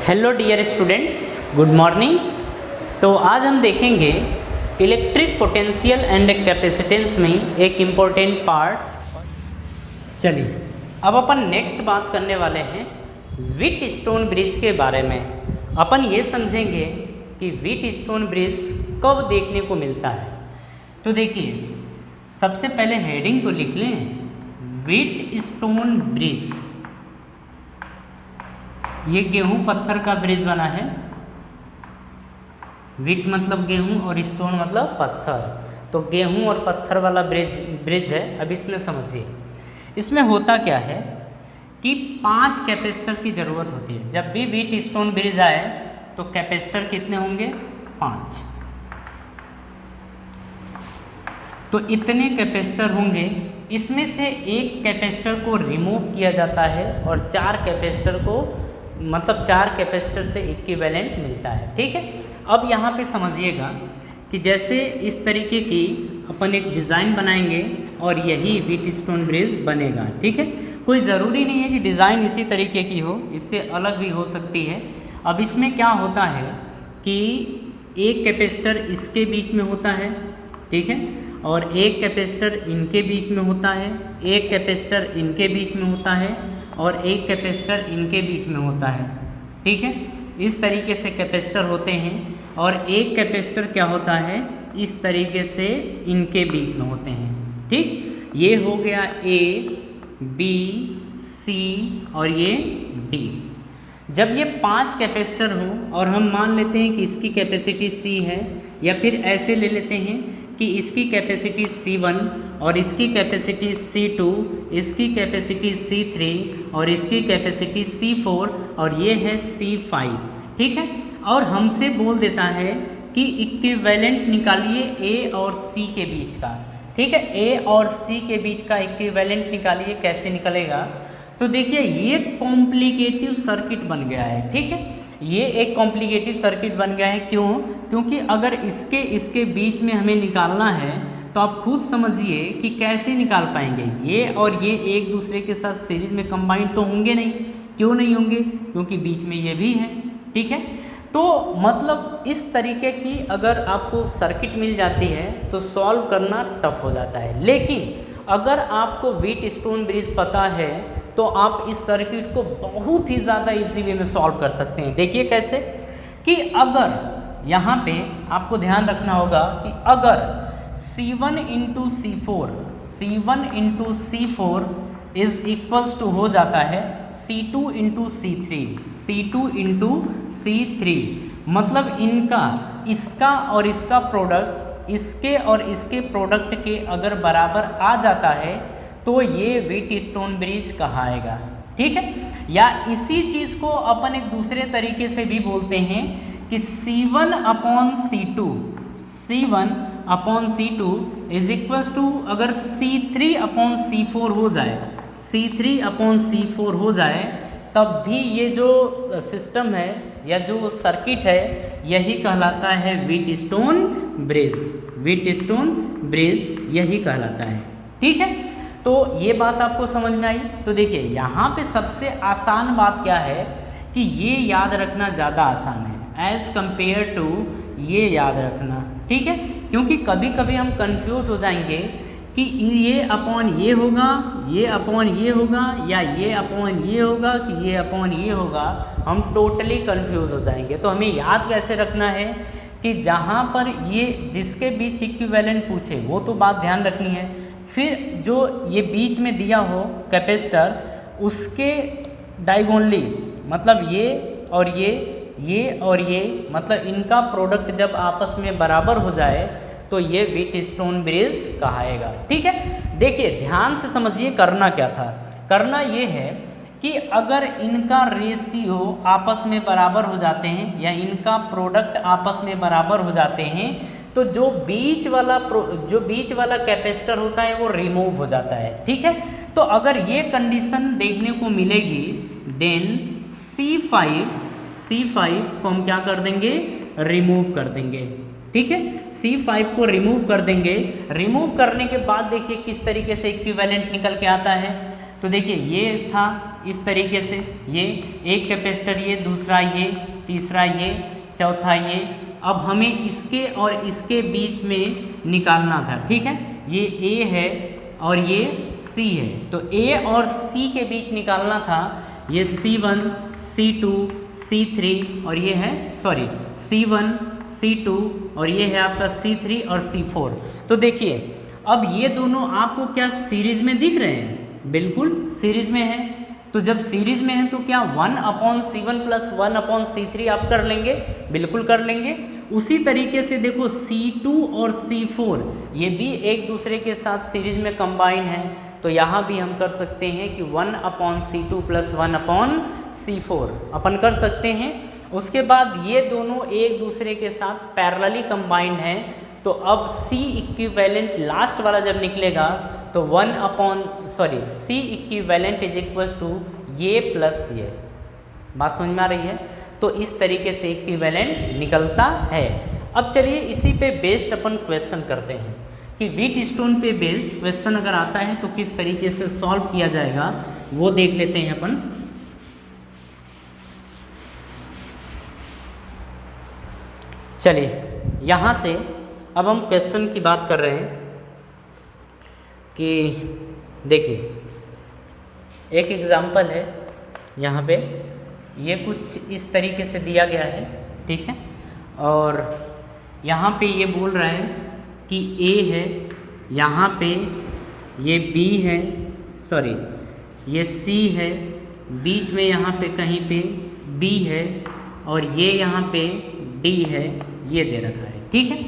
Hello dear students, good morning. तो आज हम देखेंगे इलेक्ट्रिक पोटेंशियल एंड कैपेसिटेंस में एक इम्पोर्टेंट पार्ट। चलिए अब अपन नेक्स्ट बात करने वाले हैं व्हीटस्टोन ब्रिज के बारे में। अपन ये समझेंगे कि व्हीटस्टोन ब्रिज कब देखने को मिलता है। तो देखिए, सबसे पहले हेडिंग तो लिख लें, व्हीटस्टोन ब्रिज। ये गेहूं पत्थर का ब्रिज बना है। व्हीट मतलब गेहूं और स्टोन मतलब पत्थर, तो गेहूं और पत्थर वाला ब्रिज है। अब इसमें समझिए, इसमें होता क्या है कि 5 कैपेसिटर की ज़रूरत होती है। जब भी व्हीटस्टोन ब्रिज आए तो कैपेसिटर कितने होंगे? 5। तो इतने कैपेसिटर होंगे, इसमें से एक कैपेसिटर को रिमूव किया जाता है और 4 कैपेसिटर को मतलब 4 कैपेसिटर से इक्विवेलेंट मिलता है। ठीक है, अब यहाँ पे समझिएगा कि जैसे इस तरीके की अपन एक डिज़ाइन बनाएंगे और यही व्हीटस्टोन ब्रिज बनेगा। ठीक है, कोई ज़रूरी नहीं है कि डिज़ाइन इसी तरीके की हो, इससे अलग भी हो सकती है। अब इसमें क्या होता है कि एक कैपेसिटर इसके बीच में होता है, ठीक है, और एक कैपेसिटर इनके बीच में होता है, एक कैपेसिटर इनके बीच में होता है और एक कैपेसिटर इनके बीच में होता है। ठीक है, इस तरीके से कैपेसिटर होते हैं और एक कैपेसिटर क्या होता है, इस तरीके से इनके बीच में होते हैं। ठीक, ये हो गया ए, बी, सी और ये डी। जब ये 5 कैपेसिटर हो और हम मान लेते हैं कि इसकी कैपेसिटी सी है, या फिर ऐसे ले लेते हैं कि इसकी कैपेसिटी C1 और इसकी कैपेसिटी C2, इसकी कैपेसिटी C3 और इसकी कैपेसिटी C4 और ये है C5। ठीक है, और हमसे बोल देता है कि इक्विवेलेंट निकालिए A और C के बीच का। ठीक है, A और C के बीच का इक्विवेलेंट निकालिए। कैसे निकलेगा? तो देखिए, ये कॉम्प्लिकेटिव सर्किट बन गया है। ठीक है, ये एक कॉम्प्लिकेटिव सर्किट बन गया है। क्यों? क्योंकि अगर इसके बीच में हमें निकालना है तो आप खुद समझिए कि कैसे निकाल पाएंगे। ये और ये एक दूसरे के साथ सीरीज में कंबाइन तो होंगे नहीं। क्यों नहीं होंगे? क्योंकि बीच में ये भी है। ठीक है, तो मतलब इस तरीके की अगर आपको सर्किट मिल जाती है तो सॉल्व करना टफ हो जाता है। लेकिन अगर आपको व्हीटस्टोन ब्रिज पता है तो आप इस सर्किट को बहुत ही ज़्यादा इजी वे में सॉल्व कर सकते हैं। देखिए कैसे, कि अगर यहाँ पे आपको ध्यान रखना होगा कि अगर C1 into C4 is equals to हो जाता है C2 इंटू C3, मतलब इनका, इसका और इसका प्रोडक्ट, इसके और इसके प्रोडक्ट के अगर बराबर आ जाता है तो ये व्हीटस्टोन ब्रिज कहाएगा। ठीक है, या इसी चीज़ को अपन एक दूसरे तरीके से भी बोलते हैं कि C1 upon C2 is equals to, अगर C3 अपॉन C4 हो जाए तब भी ये जो सिस्टम है या जो सर्किट है यही कहलाता है व्हीटस्टोन ब्रिज यही कहलाता है। ठीक है, तो ये बात आपको समझ में आई। तो देखिए, यहाँ पे सबसे आसान बात क्या है कि ये याद रखना ज़्यादा आसान है एज़ कंपेयर टू ये याद रखना। ठीक है, क्योंकि कभी कभी हम कंफ्यूज हो जाएंगे कि ये अपॉन ये होगा, ये अपॉन ये होगा, या ये अपॉन ये होगा कि ये अपॉन ये होगा। हम टोटली कंफ्यूज हो जाएंगे। तो हमें याद कैसे रखना है कि जहाँ पर ये जिसके बीच इक्विवेलेंट पूछे वो तो बात ध्यान रखनी है, फिर जो ये बीच में दिया हो कैपेसिटर उसके डायगोनली, मतलब ये और ये मतलब इनका प्रोडक्ट जब आपस में बराबर हो जाए तो ये व्हीटस्टोन ब्रिज कहाएगा। ठीक है, देखिए ध्यान से समझिए करना क्या था। करना ये है कि अगर इनका रेशियो आपस में बराबर हो जाते हैं या इनका प्रोडक्ट आपस में बराबर हो जाते हैं तो जो बीच वाला कैपेसिटर होता है वो रिमूव हो जाता है। ठीक है, तो अगर ये कंडीशन देखने को मिलेगी देन C5 को हम क्या कर देंगे? रिमूव कर देंगे। ठीक है, C5 को रिमूव कर देंगे। रिमूव करने के बाद देखिए किस तरीके से इक्विवेलेंट निकल के आता है। तो देखिए, ये था इस तरीके से, ये एक कैपेसिटर, ये दूसरा, ये तीसरा, ये चौथा, ये। अब हमें इसके और इसके बीच में निकालना था, ठीक है। ये A है और ये C है, तो A और C के बीच निकालना था। ये C1, C2, C3 और ये है C1, C2 और ये है आपका C3 और C4। तो देखिए अब ये दोनों आपको क्या सीरीज में दिख रहे हैं? बिल्कुल सीरीज में है। तो जब सीरीज में है तो क्या 1/C1 प्लस 1/C3 आप कर लेंगे? बिल्कुल कर लेंगे। उसी तरीके से देखो C2 और C4 ये भी एक दूसरे के साथ सीरीज में कंबाइन है, तो यहाँ भी हम कर सकते हैं कि 1/C2 प्लस 1/C4 अपन कर सकते हैं। उसके बाद ये दोनों एक दूसरे के साथ पैरेलली कंबाइंड हैं, तो अब C इक्विवेलेंट लास्ट वाला जब निकलेगा तो C equivalent is equals to ये प्लस ये। बात समझ में आ रही है? तो इस तरीके से इक्विवेलेंट निकलता है। अब चलिए इसी पे बेस्ड अपन क्वेश्चन करते हैं कि व्हीटस्टोन पे बेस्ड क्वेश्चन अगर आता है तो किस तरीके से सॉल्व किया जाएगा, वो देख लेते हैं अपन। चलिए यहाँ से अब हम क्वेश्चन की बात कर रहे हैं कि देखिए एक एग्जाम्पल है यहाँ पे, ये कुछ इस तरीके से दिया गया है, ठीक है। और यहाँ पे ये बोल रहा है कि A है, यहाँ पे ये B है, ये C है, बीच में यहाँ पे कहीं पे B है और ये यहाँ पे D है, ये दे रखा है, ठीक है।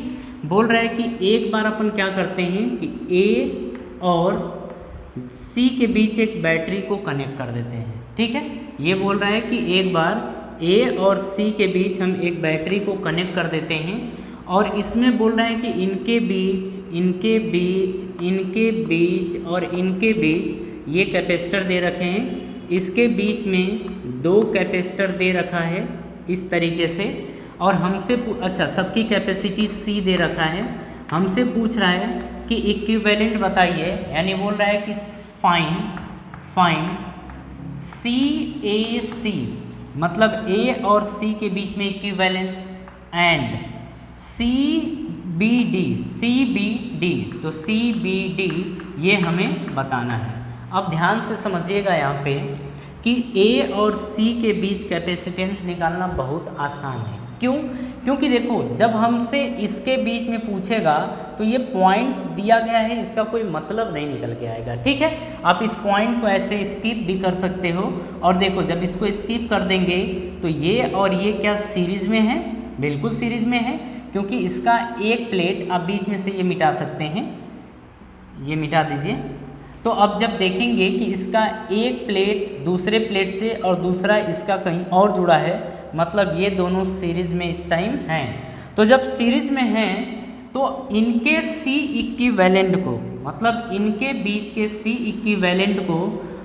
बोल रहा है कि एक बार अपन क्या करते हैं कि A और C के बीच एक बैटरी को कनेक्ट कर देते हैं, ठीक है। ये बोल रहा है कि एक बार A और C के बीच हम एक बैटरी को कनेक्ट कर देते हैं और इसमें बोल रहा है कि इनके बीच और इनके बीच ये कैपेसिटर दे रखे हैं, इसके बीच में 2 कैपेसिटर दे रखा है इस तरीके से। और हमसे अच्छा सबकी कैपेसिटी C दे रखा है, हमसे पूछ रहा है कि इक्विवेलेंट बताइए, यानी बोल रहा है कि फाइंड CAC, मतलब A और C के बीच में इक्विवेलेंट, एंड CBD, तो CBD ये हमें बताना है। अब ध्यान से समझिएगा यहाँ पे कि A और C के बीच कैपेसिटेंस निकालना बहुत आसान है। क्यों? क्योंकि देखो जब हमसे इसके बीच में पूछेगा तो ये पॉइंट्स दिया गया है, इसका कोई मतलब नहीं निकल के आएगा, ठीक है। आप इस पॉइंट को ऐसे स्किप भी कर सकते हो। और देखो जब इसको स्किप कर देंगे तो ये और ये क्या सीरीज में है? बिल्कुल सीरीज में है, क्योंकि इसका एक प्लेट आप बीच में से ये मिटा सकते हैं, ये मिटा दीजिए। तो अब जब देखेंगे कि इसका एक प्लेट दूसरे प्लेट से और दूसरा इसका कहीं और जुड़ा है, मतलब ये दोनों सीरीज में इस टाइम हैं। तो जब सीरीज में हैं तो इनके C इक्विवेलेंट को, मतलब इनके बीच के C इक्विवेलेंट को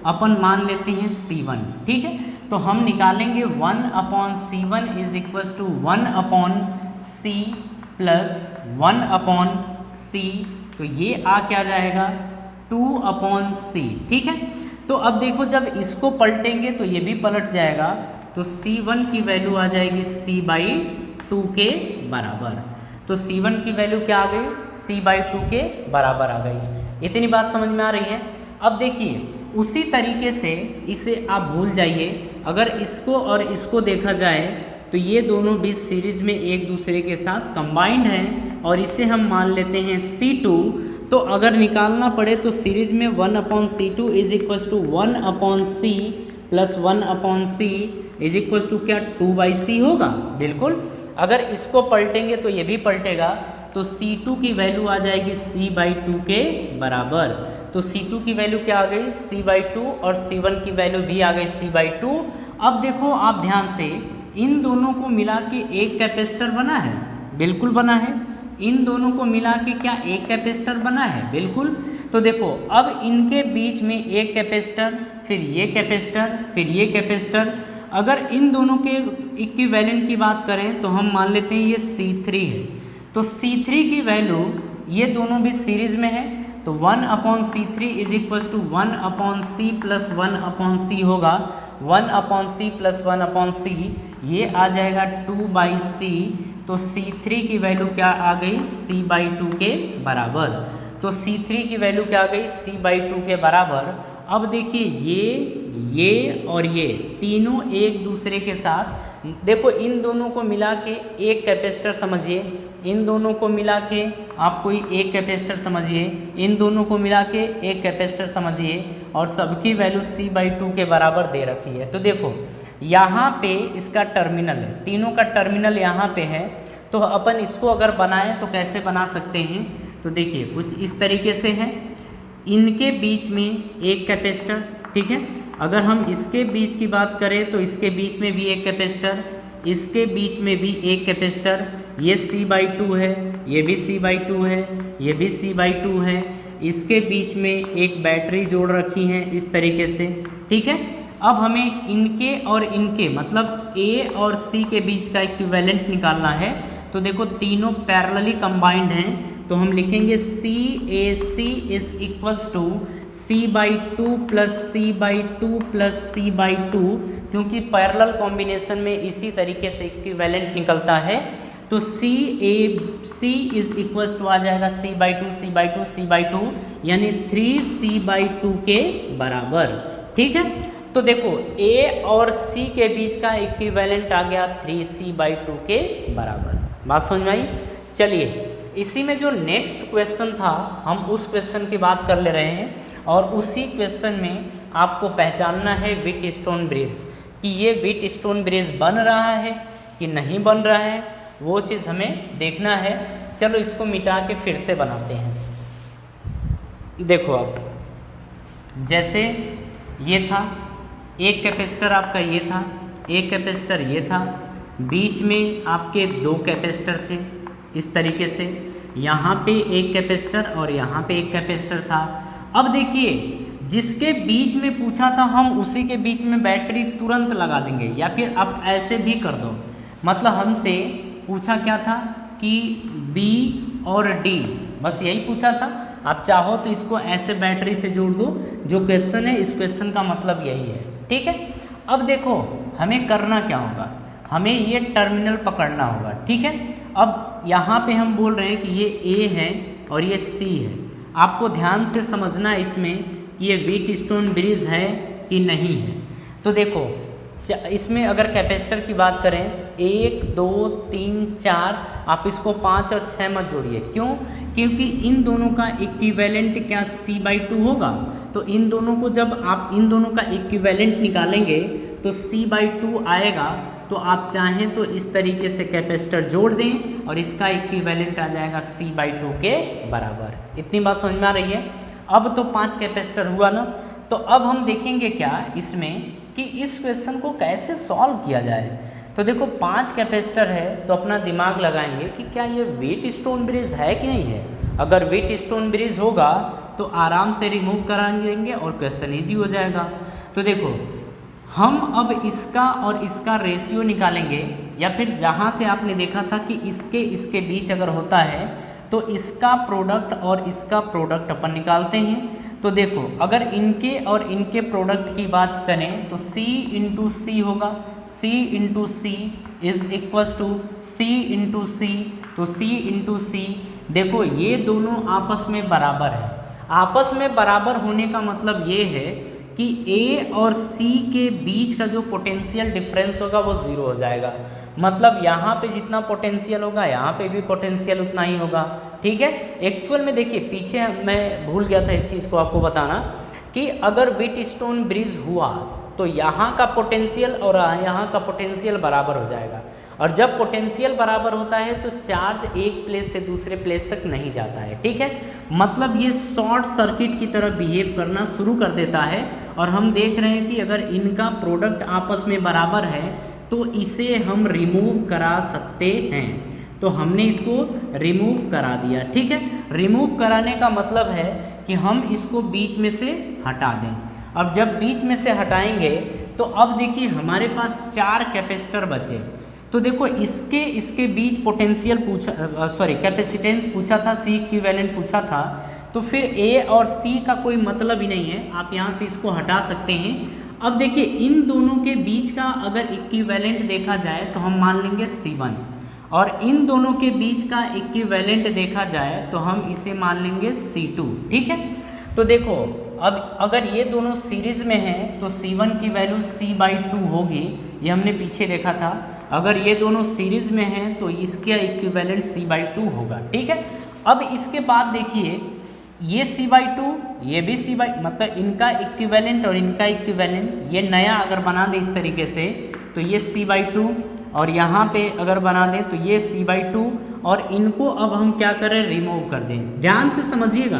अपन मान लेते हैं C1, ठीक है। तो हम निकालेंगे 1/C1 is equals to 1/C plus 1/C, तो ये आ क्या जाएगा 2/C, ठीक है। तो अब देखो जब इसको पलटेंगे तो ये भी पलट जाएगा, तो C1 की वैल्यू आ जाएगी C/2 के बराबर। तो C1 की वैल्यू क्या आ गई? C/2 के बराबर आ गई। इतनी बात समझ में आ रही है? अब देखिए उसी तरीके से इसे आप भूल जाइए, अगर इसको और इसको देखा जाए तो ये दोनों भी सीरीज में एक दूसरे के साथ कंबाइंड हैं और इसे हम मान लेते हैं C2। तो अगर निकालना पड़े तो सीरीज में 1/C2 is equals to 1/C plus 1/C is equals to क्या 2/C होगा? बिल्कुल। अगर इसको पलटेंगे तो ये भी पलटेगा, तो C2 की वैल्यू आ जाएगी C/2 के बराबर। तो C2 की वैल्यू क्या आ गई? C/2 और C1 की वैल्यू भी आ गई C/2। अब देखो आप ध्यान से, इन दोनों को मिला के एक कैपेसिटर बना है, बिल्कुल बना है। इन दोनों को मिला के क्या एक कैपेसिटर बना है? बिल्कुल। तो देखो अब इनके बीच में एक कैपेसिटर, फिर ये कैपेसिटर, फिर ये कैपेसिटर। अगर इन दोनों के इक्विवेलेंट की बात करें तो हम मान लेते हैं ये C3 है, तो C3 की वैल्यू, ये दोनों भी सीरीज में है, तो 1/C3 is equal to 1/C plus 1/C होगा। 1/C प्लस 1/C ये आ जाएगा 2/C। तो C3 की वैल्यू क्या आ गई, C/2 के बराबर। तो C3 की वैल्यू क्या आ गई, C/2 के बराबर। अब देखिए ये और ये तीनों एक दूसरे के साथ, देखो इन दोनों को मिला के एक कैपेसिटर समझिए, इन दोनों को मिला के आप कोई एक कैपेसिटर समझिए, इन दोनों को मिला के एक कैपेसिटर समझिए, और सबकी वैल्यू C/2 के बराबर दे रखी है। तो देखो यहाँ पे इसका टर्मिनल है, तीनों का टर्मिनल यहाँ पे है। तो अपन इसको अगर बनाएं तो कैसे बना सकते हैं, तो देखिए कुछ इस तरीके से है। इनके बीच में एक कैपेसिटर, ठीक है। अगर हम इसके बीच की बात करें तो इसके बीच में भी एक कैपेसिटर, इसके बीच में भी एक कैपेसिटर, ये C/2 है, ये भी C/2 है, ये भी C/2 है। इसके बीच में एक बैटरी जोड़ रखी है इस तरीके से, ठीक है। अब हमें इनके और इनके मतलब A और C के बीच का इक्विवेलेंट निकालना है। तो देखो तीनों पैरेलली कंबाइंड हैं, तो हम लिखेंगे CAC is equals to C/2 plus C/2 plus C/2, क्योंकि पैरेलल कॉम्बिनेशन में इसी तरीके से इक्विवेलेंट निकलता है। तो CAC इज इक्वल्स टू आ जाएगा C/2 C/2 C/2 यानी 3C/2 के बराबर, ठीक है। तो देखो A और C के बीच का इक्विवेलेंट आ गया 3C/2 के बराबर। बात समझ में आई। चलिए इसी में जो नेक्स्ट क्वेश्चन था हम उस क्वेश्चन की बात कर ले रहे हैं, और उसी क्वेश्चन में आपको पहचानना है व्हीटस्टोन ब्रिज, कि ये व्हीटस्टोन ब्रिज बन रहा है कि नहीं बन रहा है, वो चीज़ हमें देखना है। चलो इसको मिटा के फिर से बनाते हैं। देखो अब जैसे ये था, एक कैपेसिटर आपका ये था, एक कैपेसिटर ये था, बीच में आपके दो कैपेसिटर थे इस तरीके से, यहाँ पे एक कैपेसिटर और यहाँ पे एक कैपेसिटर था। अब देखिए जिसके बीच में पूछा था हम उसी के बीच में बैटरी तुरंत लगा देंगे, या फिर आप ऐसे भी कर दो। मतलब हमसे पूछा क्या था कि B और D, बस यही पूछा था। आप चाहो तो इसको ऐसे बैटरी से जोड़ दो, जो क्वेश्चन है इस क्वेश्चन का मतलब यही है, ठीक है। अब देखो हमें करना क्या होगा, हमें ये टर्मिनल पकड़ना होगा, ठीक है। अब यहाँ पे हम बोल रहे हैं कि ये A है और ये C है। आपको ध्यान से समझना इसमें कि ये व्हीटस्टोन ब्रिज है कि नहीं है। तो देखो इसमें अगर कैपेसिटर की बात करें तो 1 2 3 4, आप इसको 5 और 6 मत जोड़िए। क्यों? क्योंकि इन दोनों का इक्विवेलेंट क्या C/2 होगा। तो इन दोनों को जब आप इन दोनों का इक्विवेलेंट निकालेंगे तो C/2 आएगा। तो आप चाहें तो इस तरीके से कैपेसिटर जोड़ दें और इसका इक्विवेलेंट आ जाएगा C/2 के बराबर। इतनी बात समझ में आ रही है। अब तो 5 कैपेसिटर हुआ ना, तो अब हम देखेंगे क्या इसमें कि इस क्वेश्चन को कैसे सॉल्व किया जाए। तो देखो 5 कैपेसिटर है, तो अपना दिमाग लगाएंगे कि क्या ये व्हीटस्टोन ब्रिज है कि नहीं है। अगर व्हीटस्टोन ब्रिज होगा तो आराम से रिमूव करा देंगे और क्वेश्चन ईजी हो जाएगा। तो देखो हम अब इसका और इसका रेशियो निकालेंगे, या फिर जहाँ से आपने देखा था कि इसके बीच अगर होता है तो इसका प्रोडक्ट और इसका प्रोडक्ट अपन निकालते हैं। तो देखो अगर इनके और इनके प्रोडक्ट की बात करें तो C इंटू सी होगा, C into C is equals to C into C. तो C इंटू सी, देखो ये दोनों आपस में बराबर है। आपस में बराबर होने का मतलब ये है कि A और C के बीच का जो पोटेंशियल डिफरेंस होगा वो ज़ीरो हो जाएगा। मतलब यहाँ पे जितना पोटेंशियल होगा यहाँ पे भी पोटेंशियल उतना ही होगा, ठीक है। एक्चुअल में देखिए पीछे मैं भूल गया था इस चीज़ को आपको बताना कि अगर व्हीटस्टोन ब्रिज हुआ तो यहाँ का पोटेंशियल और यहाँ का पोटेंशियल बराबर हो जाएगा, और जब पोटेंशियल बराबर होता है तो चार्ज एक प्लेस से दूसरे प्लेस तक नहीं जाता है, ठीक है। मतलब ये शॉर्ट सर्किट की तरह बिहेव करना शुरू कर देता है। और हम देख रहे हैं कि अगर इनका प्रोडक्ट आपस में बराबर है तो इसे हम रिमूव करा सकते हैं। तो हमने इसको रिमूव करा दिया, ठीक है। रिमूव कराने का मतलब है कि हम इसको बीच में से हटा दें। अब जब बीच में से हटाएंगे तो अब देखिए हमारे पास 4 कैपेसिटर बचे। तो देखो इसके बीच पोटेंशियल पूछा, कैपेसिटेंस पूछा था, C इक्विवेलेंट पूछा था। तो फिर ए और सी का कोई मतलब ही नहीं है, आप यहाँ से इसको हटा सकते हैं। अब देखिए इन दोनों के बीच का अगर इक्विवेलेंट देखा जाए तो हम मान लेंगे C1, और इन दोनों के बीच का इक्विवेलेंट देखा जाए तो हम इसे मान लेंगे C2। ठीक है, तो देखो अब अगर ये दोनों सीरीज में हैं तो C1 की वैल्यू C/2 होगी, ये हमने पीछे देखा था। अगर ये दोनों सीरीज में हैं तो इसका इक्विवेलेंट C/2 होगा। ठीक है, अब इसके बाद देखिए ये C/2, ये भी मतलब इनका इक्विवेलेंट और इनका इक्विवेलेंट ये नया अगर बना दे इस तरीके से तो ये C/2, और यहाँ पे अगर बना दें तो ये C/2, और इनको अब हम क्या करें, रिमूव कर दें। ध्यान से समझिएगा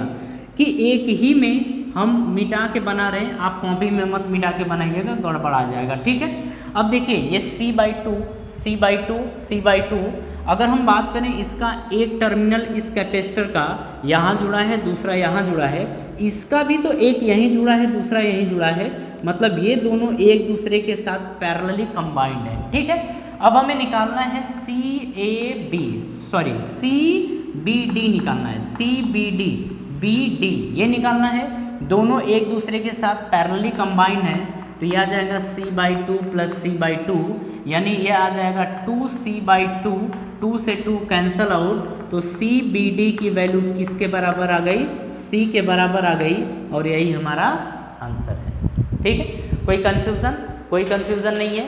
कि एक ही में हम मिटा के बना रहे हैं, आप कॉपी में मत मिटा के बनाइएगा, गड़बड़ आ जाएगा। ठीक है, अब देखिए ये C/2 C/2 C/2, अगर हम बात करें इसका एक टर्मिनल इस कैपेसिटर का यहाँ जुड़ा है, दूसरा यहाँ जुड़ा है, इसका भी तो एक यहीं जुड़ा है, दूसरा यहीं जुड़ा है, मतलब ये दोनों एक दूसरे के साथ पैरेलली कंबाइंड है। ठीक है, अब हमें निकालना है CBD निकालना है, CBD ये निकालना है, दोनों एक दूसरे के साथ पैरेलली कंबाइंड है, तो ये आ जाएगा C/2 प्लस C/2, यानी ये आ जाएगा 2C/2, 2 से 2 कैंसल आउट, तो CBD की वैल्यू किसके बराबर आ गई, C के बराबर आ गई, और यही हमारा आंसर है। ठीक है, कोई कन्फ्यूज़न नहीं है।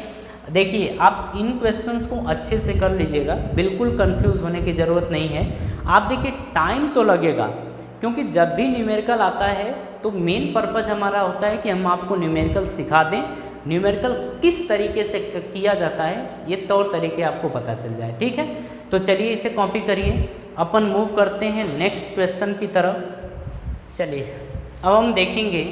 देखिए आप इन क्वेश्चंस को अच्छे से कर लीजिएगा, बिल्कुल कंफ्यूज होने की ज़रूरत नहीं है। आप देखिए टाइम तो लगेगा, क्योंकि जब भी न्यूमेरिकल आता है तो मेन पर्पज़ हमारा होता है कि हम आपको न्यूमेरिकल सिखा दें, न्यूमेरिकल किस तरीके से किया जाता है ये तौर तरीके आपको पता चल जाए। ठीक है, तो चलिए इसे कॉपी करिए, अपन मूव करते हैं नेक्स्ट क्वेश्चन की तरफ। चलिए अब हम देखेंगे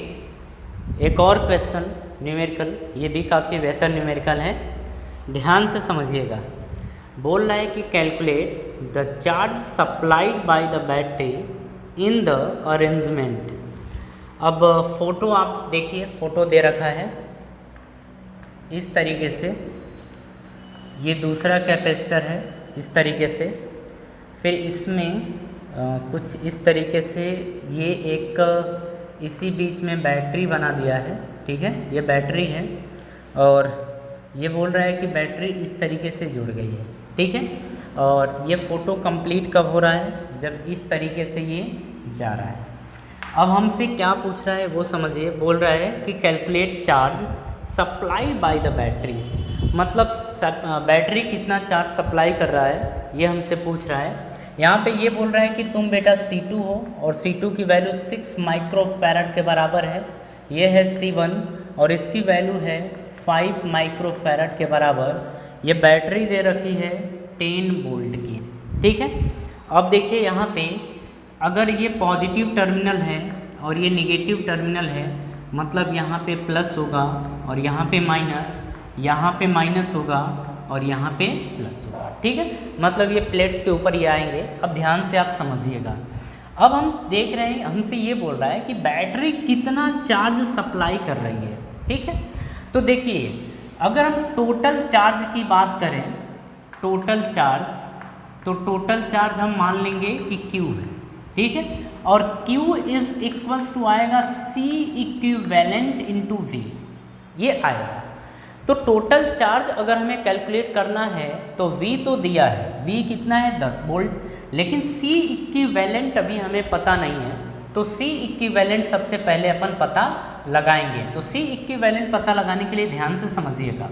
एक और क्वेश्चन न्यूमेरिकल, ये भी काफ़ी बेहतर न्यूमेरिकल है, ध्यान से समझिएगा। बोल रहा है कि calculate the charge supplied by the battery in the arrangement. अब फोटो आप देखिए, फोटो दे रखा है इस तरीके से, ये दूसरा कैपेसिटर है इस तरीके से, फिर इसमें कुछ इस तरीके से ये एक इसी बीच में बैटरी बना दिया है। ठीक है, ये बैटरी है, और ये बोल रहा है कि बैटरी इस तरीके से जुड़ गई है। ठीक है, और ये फ़ोटो कंप्लीट कब हो रहा है, जब इस तरीके से ये जा रहा है। अब हमसे क्या पूछ रहा है वो समझिए, बोल रहा है कि calculate charge supplied by the battery, मतलब बैटरी कितना चार्ज सप्लाई कर रहा है ये हमसे पूछ रहा है। यहाँ पे ये बोल रहा है कि तुम बेटा C2 हो, और C2 की वैल्यू 6 माइक्रोफैरड के बराबर है, ये है C1, और इसकी वैल्यू है 5 माइक्रोफैरड के बराबर। ये बैटरी दे रखी है 10 वोल्ट की। ठीक है, अब देखिए यहाँ पे अगर ये पॉजिटिव टर्मिनल है और ये नेगेटिव टर्मिनल है, मतलब यहाँ पे प्लस होगा और यहाँ पे माइनस, यहाँ पे माइनस होगा और यहाँ पे प्लस होगा। ठीक है, मतलब ये प्लेट्स के ऊपर ये आएंगे। अब ध्यान से आप समझिएगा, अब हम देख रहे हैं, हमसे ये बोल रहा है कि बैटरी कितना चार्ज सप्लाई कर रही है। ठीक है, तो देखिए अगर हम टोटल चार्ज की बात करें, टोटल चार्ज, तो टोटल चार्ज हम मान लेंगे कि Q है। ठीक है, और Q इज इक्वल्स टू आएगा C इक्विवेलेंट इंटू V, ये आएगा। तो टोटल चार्ज अगर हमें कैलकुलेट करना है तो V तो दिया है, V कितना है 10 वोल्ट, लेकिन C इक्विवेलेंट अभी हमें पता नहीं है, तो C इक्विवेलेंट सबसे पहले अपन पता लगाएंगे। तो C इक्विवेलेंट पता लगाने के लिए ध्यान से समझिएगा,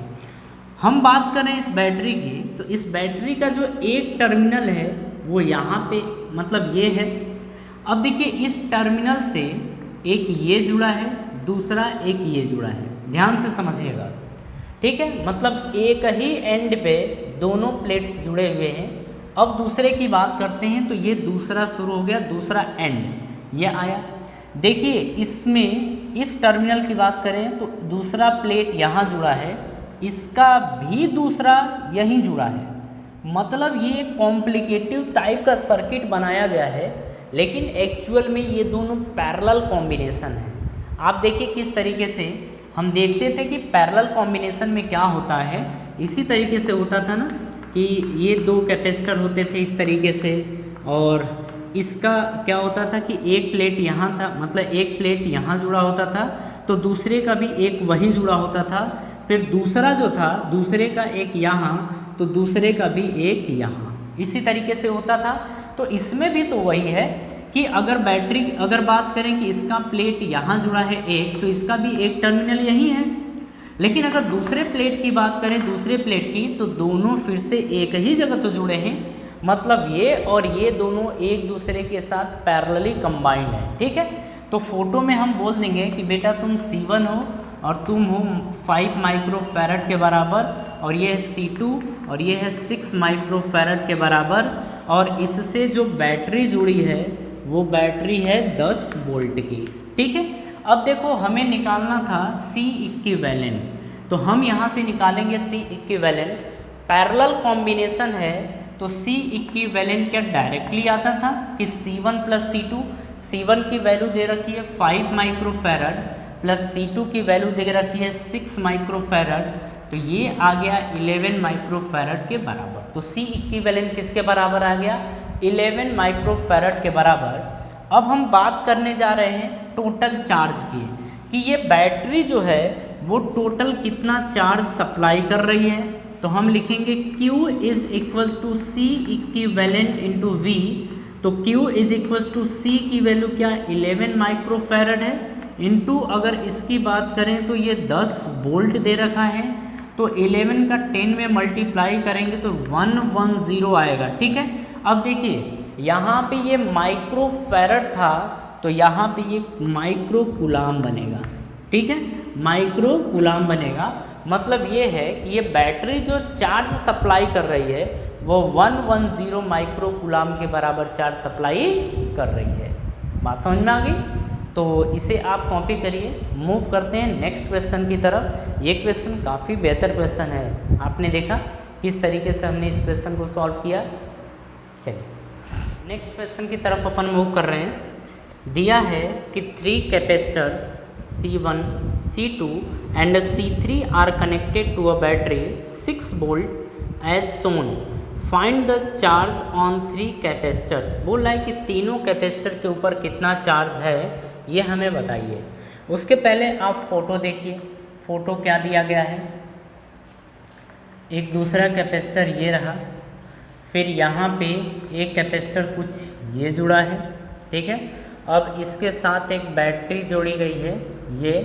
हम बात करें इस बैटरी की, तो इस बैटरी का जो एक टर्मिनल है वो यहाँ पे मतलब ये है। अब देखिए इस टर्मिनल से एक ये जुड़ा है, दूसरा एक ये जुड़ा है, ध्यान से समझिएगा। ठीक है, मतलब एक ही एंड पे दोनों प्लेट्स जुड़े हुए हैं। अब दूसरे की बात करते हैं, तो ये दूसरा शुरू हो गया, दूसरा एंड ये आया। देखिए इसमें इस टर्मिनल की बात करें तो दूसरा प्लेट यहाँ जुड़ा है, इसका भी दूसरा यहीं जुड़ा है, मतलब ये कॉम्प्लिकेटिव टाइप का सर्किट बनाया गया है, लेकिन एक्चुअल में ये दोनों पैरेलल कॉम्बिनेशन है। आप देखिए किस तरीके से हम देखते थे कि पैरेलल कॉम्बिनेशन में क्या होता है, इसी तरीके से होता था ना कि ये दो कैपेसिटर होते थे इस तरीके से, और इसका क्या होता था कि एक प्लेट यहाँ था, मतलब एक प्लेट यहाँ जुड़ा होता था, तो दूसरे का भी एक वहीं जुड़ा होता था, फिर दूसरा जो था दूसरे का एक यहाँ, तो दूसरे का भी एक यहाँ, इसी तरीके से होता था। तो इसमें भी तो वही है कि अगर बैटरी, अगर बात करें कि इसका प्लेट यहाँ जुड़ा है एक, तो इसका भी एक टर्मिनल यही है। लेकिन अगर दूसरे प्लेट की बात करें, दूसरे प्लेट की, तो दोनों फिर से एक ही जगह तो जुड़े हैं, मतलब ये और ये दोनों एक दूसरे के साथ पैरेलली कंबाइंड है। ठीक है, तो फोटो में हम बोल देंगे कि बेटा तुम C1 हो और तुम हो 5 माइक्रोफैरड के बराबर, और ये है C2 और ये है 6 माइक्रोफैरड के बराबर, और इससे जो बैटरी जुड़ी है वो बैटरी है 10 वोल्ट की। ठीक है, अब देखो हमें निकालना था C इक्विवेलेंट, तो हम यहाँ से निकालेंगे C इक्विवेलेंट। पैरेलल कॉम्बिनेशन है तो C इक्विवेलेंट क्या डायरेक्टली आता था कि C1 प्लस C2, C1 की वैल्यू दे रखी है 5 माइक्रोफैरड प्लस C2 की वैल्यू दे रखी है 6 माइक्रोफैरड, तो ये आ गया 11 माइक्रोफैरड के बराबर। तो C इक्विवेलेंट किसके बराबर आ गया? 11 माइक्रोफैरड के बराबर। अब हम बात करने जा रहे हैं टोटल चार्ज की, कि ये बैटरी जो है वो टोटल कितना चार्ज सप्लाई कर रही है। तो हम लिखेंगे Q is equals to C equivalent into V। तो Q is equals to C की वैल्यू क्या 11 माइक्रोफैरड है, इंटू अगर इसकी बात करें तो ये 10 वोल्ट दे रखा है, तो 11 का 10 में मल्टीप्लाई करेंगे तो 110 आएगा। ठीक है, अब देखिए यहाँ पे ये माइक्रोफैरड था, तो यहाँ पे ये माइक्रो कूलाम बनेगा। ठीक है, माइक्रो कूलाम बनेगा, मतलब ये है कि ये बैटरी जो चार्ज सप्लाई कर रही है वो 110 माइक्रो कूलाम के बराबर चार्ज सप्लाई कर रही है। बात समझ में आ गई? तो इसे आप कॉपी करिए। मूव करते हैं नेक्स्ट क्वेश्चन की तरफ। ये क्वेश्चन काफ़ी बेहतर क्वेश्चन है, आपने देखा किस तरीके से हमने इस क्वेश्चन को सॉल्व किया। चलिए नेक्स्ट क्वेश्चन की तरफ अपन मूव कर रहे हैं। दिया है कि 3 capacitors C1, C2 and C3 are connected to a battery 6 volt as shown. Find the charge on 3 capacitors. बोल रहा है कि तीनों कैपेसिटर के ऊपर कितना चार्ज है ये हमें बताइए। उसके पहले आप फोटो देखिए, फोटो क्या दिया गया है। एक दूसरा कैपेसिटर ये रहा, फिर यहाँ पे एक कैपेसिटर कुछ ये जुड़ा है। ठीक है, अब इसके साथ एक बैटरी जोड़ी गई है ये,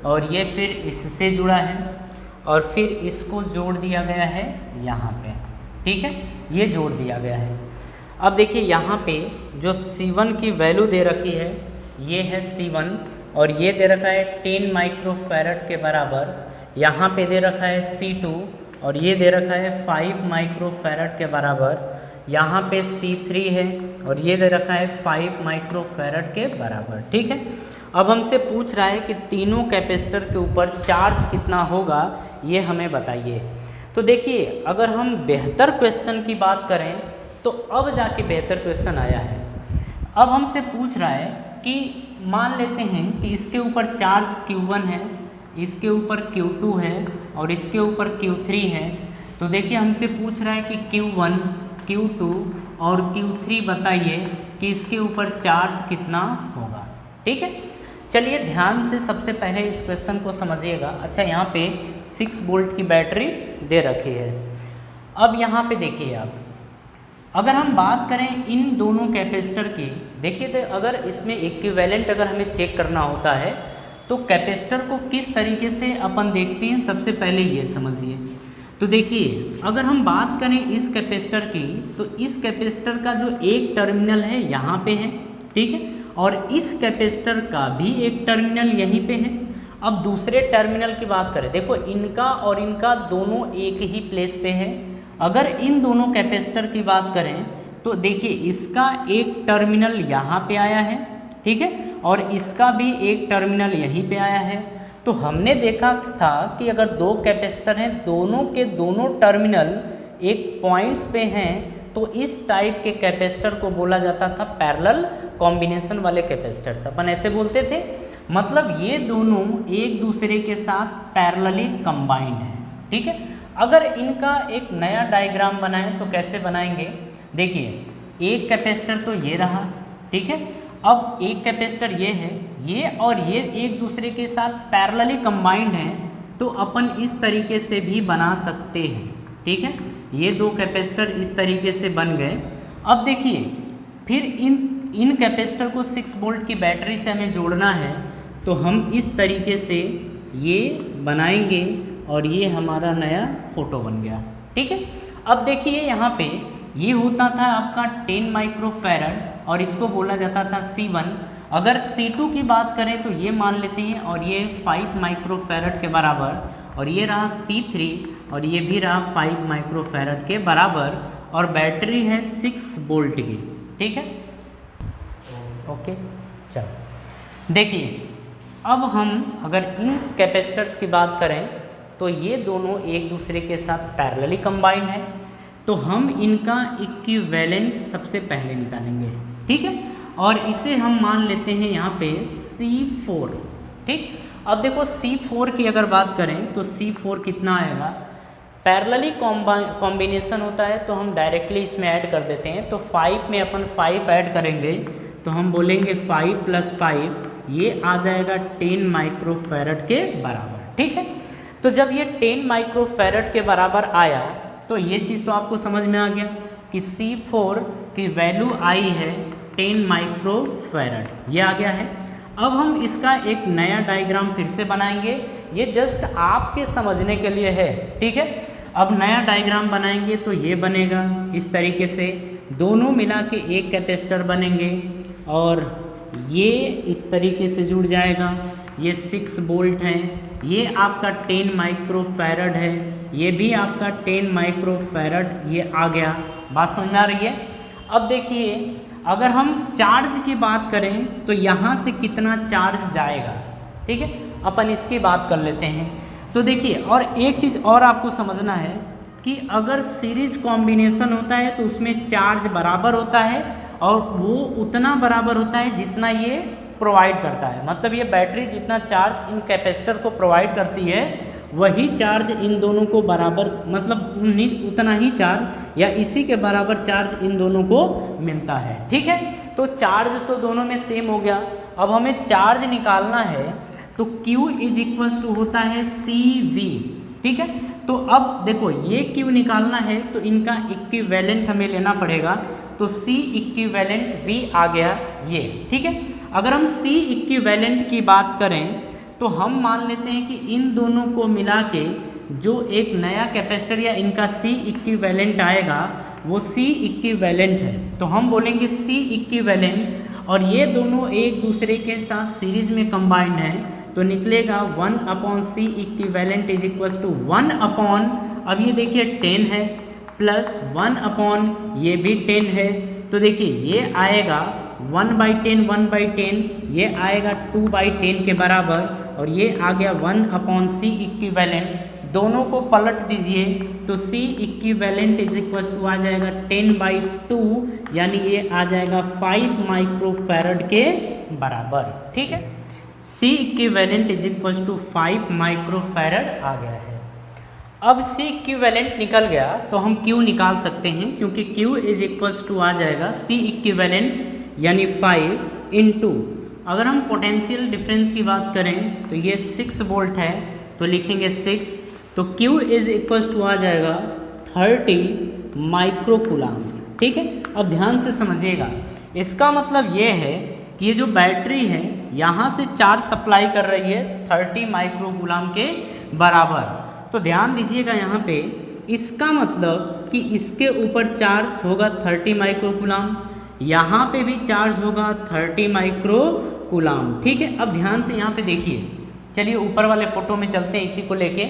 और ये फिर इससे जुड़ा है, और फिर इसको जोड़ दिया गया है यहाँ पे। ठीक है, ये जोड़ दिया गया है। अब देखिए यहाँ पे जो C1 की वैल्यू दे रखी है ये है C1, और ये दे रखा है 10 माइक्रोफैरड के बराबर। यहाँ पे दे रखा है C2, और ये दे रखा है 5 माइक्रोफैरड के बराबर। यहाँ पे C3 है, और ये दे रखा है 5 माइक्रोफैरड के बराबर। ठीक है, अब हमसे पूछ रहा है कि तीनों कैपेसिटर के ऊपर चार्ज कितना होगा, ये हमें बताइए। तो देखिए अगर हम बेहतर क्वेश्चन की बात करें तो अब जाके बेहतर क्वेश्चन आया है। अब हमसे पूछ रहा है कि मान लेते हैं कि इसके ऊपर चार्ज Q1 है, इसके ऊपर Q2 है, और इसके ऊपर Q3 है। तो देखिए हमसे पूछ रहा है कि Q1, Q2 और Q3 बताइए कि इसके ऊपर चार्ज कितना होगा। ठीक है, चलिए ध्यान से सबसे पहले इस क्वेश्चन को समझिएगा। अच्छा, यहाँ पे 6 वोल्ट की बैटरी दे रखी है। अब यहाँ पे देखिए आप, अगर हम बात करें इन दोनों कैपेसिटर की, देखिए तो अगर इसमें इक्विवेलेंट अगर हमें चेक करना होता है तो कैपेसिटर को किस तरीके से अपन देखते हैं, सबसे पहले ये समझिए। तो देखिए अगर हम बात करें इस कैपेसिटर की, तो इस कैपेसिटर का जो एक टर्मिनल है यहाँ पे है। ठीक है, और इस कैपेसिटर का भी एक टर्मिनल यहीं पे है। अब दूसरे टर्मिनल की बात करें, देखो इनका और इनका दोनों एक ही प्लेस पे है। अगर इन दोनों कैपेसिटर की बात करें तो देखिए इसका एक टर्मिनल यहाँ पे आया है। ठीक है, और इसका भी एक टर्मिनल यहीं पे आया है। तो हमने देखा था कि अगर दो कैपेसिटर हैं, दोनों के दोनों टर्मिनल एक पॉइंट्स पे हैं, तो इस टाइप के कैपेसिटर को बोला जाता था पैरेलल कॉम्बिनेशन वाले कैपेसिटर्स। अपन ऐसे बोलते थे, मतलब ये दोनों एक दूसरे के साथ पैरेलली कंबाइंड हैं। ठीक है, अगर इनका एक नया डायग्राम बनाएं तो कैसे बनाएंगे, देखिए एक कैपेसिटर तो ये रहा, ठीक है। अब एक कैपेसिटर ये है, ये और ये एक दूसरे के साथ पैरेलली कंबाइंड हैं, तो अपन इस तरीके से भी बना सकते हैं, ठीक है। ये दो कैपेसिटर इस तरीके से बन गए। अब देखिए फिर इन कैपेसिटर को 6 वोल्ट की बैटरी से हमें जोड़ना है, तो हम इस तरीके से ये बनाएंगे और ये हमारा नया फोटो बन गया, ठीक है। अब देखिए यहाँ पे ये होता था आपका 10 माइक्रोफैरड और इसको बोला जाता था C1। अगर C2 की बात करें तो ये मान लेते हैं, और ये 5 माइक्रोफैरड के बराबर, और ये रहा C3 और ये भी रहा 5 माइक्रोफैरड के बराबर, और बैटरी है 6 वोल्ट की, ठीक है। ओके, चलो देखिए अब हम अगर इन कैपेसिटर्स की बात करें तो ये दोनों एक दूसरे के साथ पैरेलली कंबाइंड है, तो हम इनका इक्विवेलेंट सबसे पहले निकालेंगे, ठीक है। और इसे हम मान लेते हैं यहाँ पे C4, ठीक। अब देखो C4 की अगर बात करें तो C4 कितना आएगा, पैरेलली कॉम्बिनेशन होता है तो हम डायरेक्टली इसमें ऐड कर देते हैं। तो 5 में अपन 5 ऐड करेंगे तो हम बोलेंगे 5 + 5 ये आ जाएगा 10 माइक्रोफैरड के बराबर, ठीक है। तो जब ये 10 माइक्रोफैरड के बराबर आया तो ये चीज़ तो आपको समझ में आ गया कि C4 की वैल्यू आई है 10 माइक्रोफैरड, ये आ गया है। अब हम इसका एक नया डायग्राम फिर से बनाएंगे, ये जस्ट आपके समझने के लिए है, ठीक है। अब नया डायग्राम बनाएंगे तो ये बनेगा इस तरीके से, दोनों मिला के एक कैपेसिटर बनेंगे और ये इस तरीके से जुड़ जाएगा। ये 6 वोल्ट हैं, ये आपका 10 माइक्रोफैरड है, ये भी आपका 10 माइक्रोफैरड, ये आ गया। बात समझ में आ रही है। अब देखिए अगर हम चार्ज की बात करें तो यहाँ से कितना चार्ज जाएगा, ठीक है, अपन इसकी बात कर लेते हैं। तो देखिए और एक चीज़ और आपको समझना है कि अगर सीरीज कॉम्बिनेशन होता है तो उसमें चार्ज बराबर होता है और वो उतना बराबर होता है जितना ये प्रोवाइड करता है। मतलब ये बैटरी जितना चार्ज इन कैपेसिटर को प्रोवाइड करती है वही चार्ज इन दोनों को बराबर, मतलब उतना ही चार्ज या इसी के बराबर चार्ज इन दोनों को मिलता है, ठीक है। तो चार्ज तो दोनों में सेम हो गया। अब हमें चार्ज निकालना है तो Q = होता है CV, ठीक है। तो अब देखो ये Q निकालना है तो इनका इक्विवेलेंट हमें लेना पड़ेगा, तो C इक्विवेलेंट V आ गया ये, ठीक है। अगर हम C इक्विवेलेंट की बात करें तो हम मान लेते हैं कि इन दोनों को मिला के जो एक नया कैपेसिटर या इनका C इक्विवेलेंट आएगा वो C इक्विवेलेंट है, तो हम बोलेंगे C इक्विवेलेंट, और ये दोनों एक दूसरे के साथ सीरीज में कंबाइंड है तो निकलेगा 1/C इक्विवेलेंट = 1/, अब ये देखिए 10 है प्लस 1/, ये भी 10 है, तो देखिए ये आएगा 1/10 1/10, ये आएगा 2/10 के बराबर, और ये आ गया 1/C इक्विवेलेंट। दोनों को पलट दीजिए तो C इक्विवेलेंट = आ जाएगा 10/2, यानी ये आ जाएगा 5 माइक्रोफैरड के बराबर, ठीक है। C इक्विवेलेंट = 5 माइक्रोफैरड आ गया है। अब C इक्विवेलेंट निकल गया तो हम Q निकाल सकते हैं, क्योंकि Q = आ जाएगा C इक्विवेलेंट यानी 5 × अगर हम पोटेंशियल डिफरेंस की बात करें तो ये 6 वोल्ट है तो लिखेंगे 6, तो Q = आ जाएगा 30 माइक्रोकूलाम, ठीक है। अब ध्यान से समझिएगा, इसका मतलब ये है कि ये जो बैटरी है यहाँ से चार्ज सप्लाई कर रही है 30 माइक्रोकूलाम के बराबर। तो ध्यान दीजिएगा यहाँ पे, इसका मतलब कि इसके ऊपर चार्ज होगा 30 माइक्रोकूलाम, यहाँ पे भी चार्ज होगा 30 माइक्रोकूलाम, ठीक है। अब ध्यान से यहाँ पे देखिए, चलिए ऊपर वाले फोटो में चलते हैं इसी को लेके।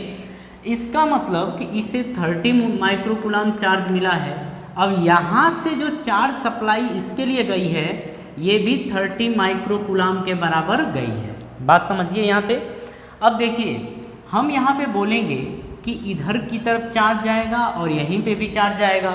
इसका मतलब कि इसे 30 माइक्रोकूलाम चार्ज मिला है। अब यहाँ से जो चार्ज सप्लाई इसके लिए गई है ये भी 30 माइक्रोकूलाम के बराबर गई है। बात समझिए यहाँ पे। अब देखिए हम यहाँ पे बोलेंगे कि इधर की तरफ चार्ज जाएगा और यहीं पे भी चार्ज जाएगा।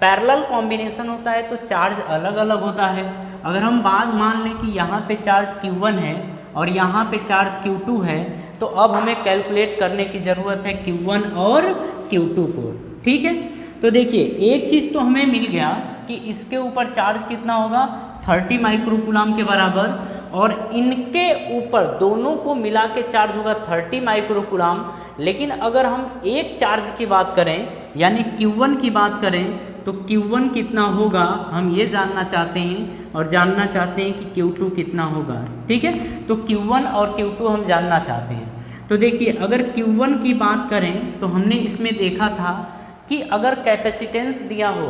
पैरेलल कॉम्बिनेशन होता है तो चार्ज अलग अलग होता है। अगर हम बात मान लें कि यहाँ पे चार्ज Q1 है और यहाँ पे चार्ज Q2 है, तो अब हमें कैलकुलेट करने की ज़रूरत है Q1 और Q2 को, ठीक है। तो देखिए एक चीज़ तो हमें मिल गया कि इसके ऊपर चार्ज कितना होगा 30 माइक्रोकूलाम के बराबर, और इनके ऊपर दोनों को मिला के चार्ज होगा 30 माइक्रोकूलाम। लेकिन अगर हम एक चार्ज की बात करें यानी Q1 की बात करें तो Q1 कितना होगा हम ये जानना चाहते हैं, और जानना चाहते हैं कि Q2 कितना होगा। ठीक है, तो Q1 और Q2 हम जानना चाहते हैं। तो देखिए अगर Q1 की बात करें तो हमने इसमें देखा था कि अगर कैपेसिटेंस दिया हो,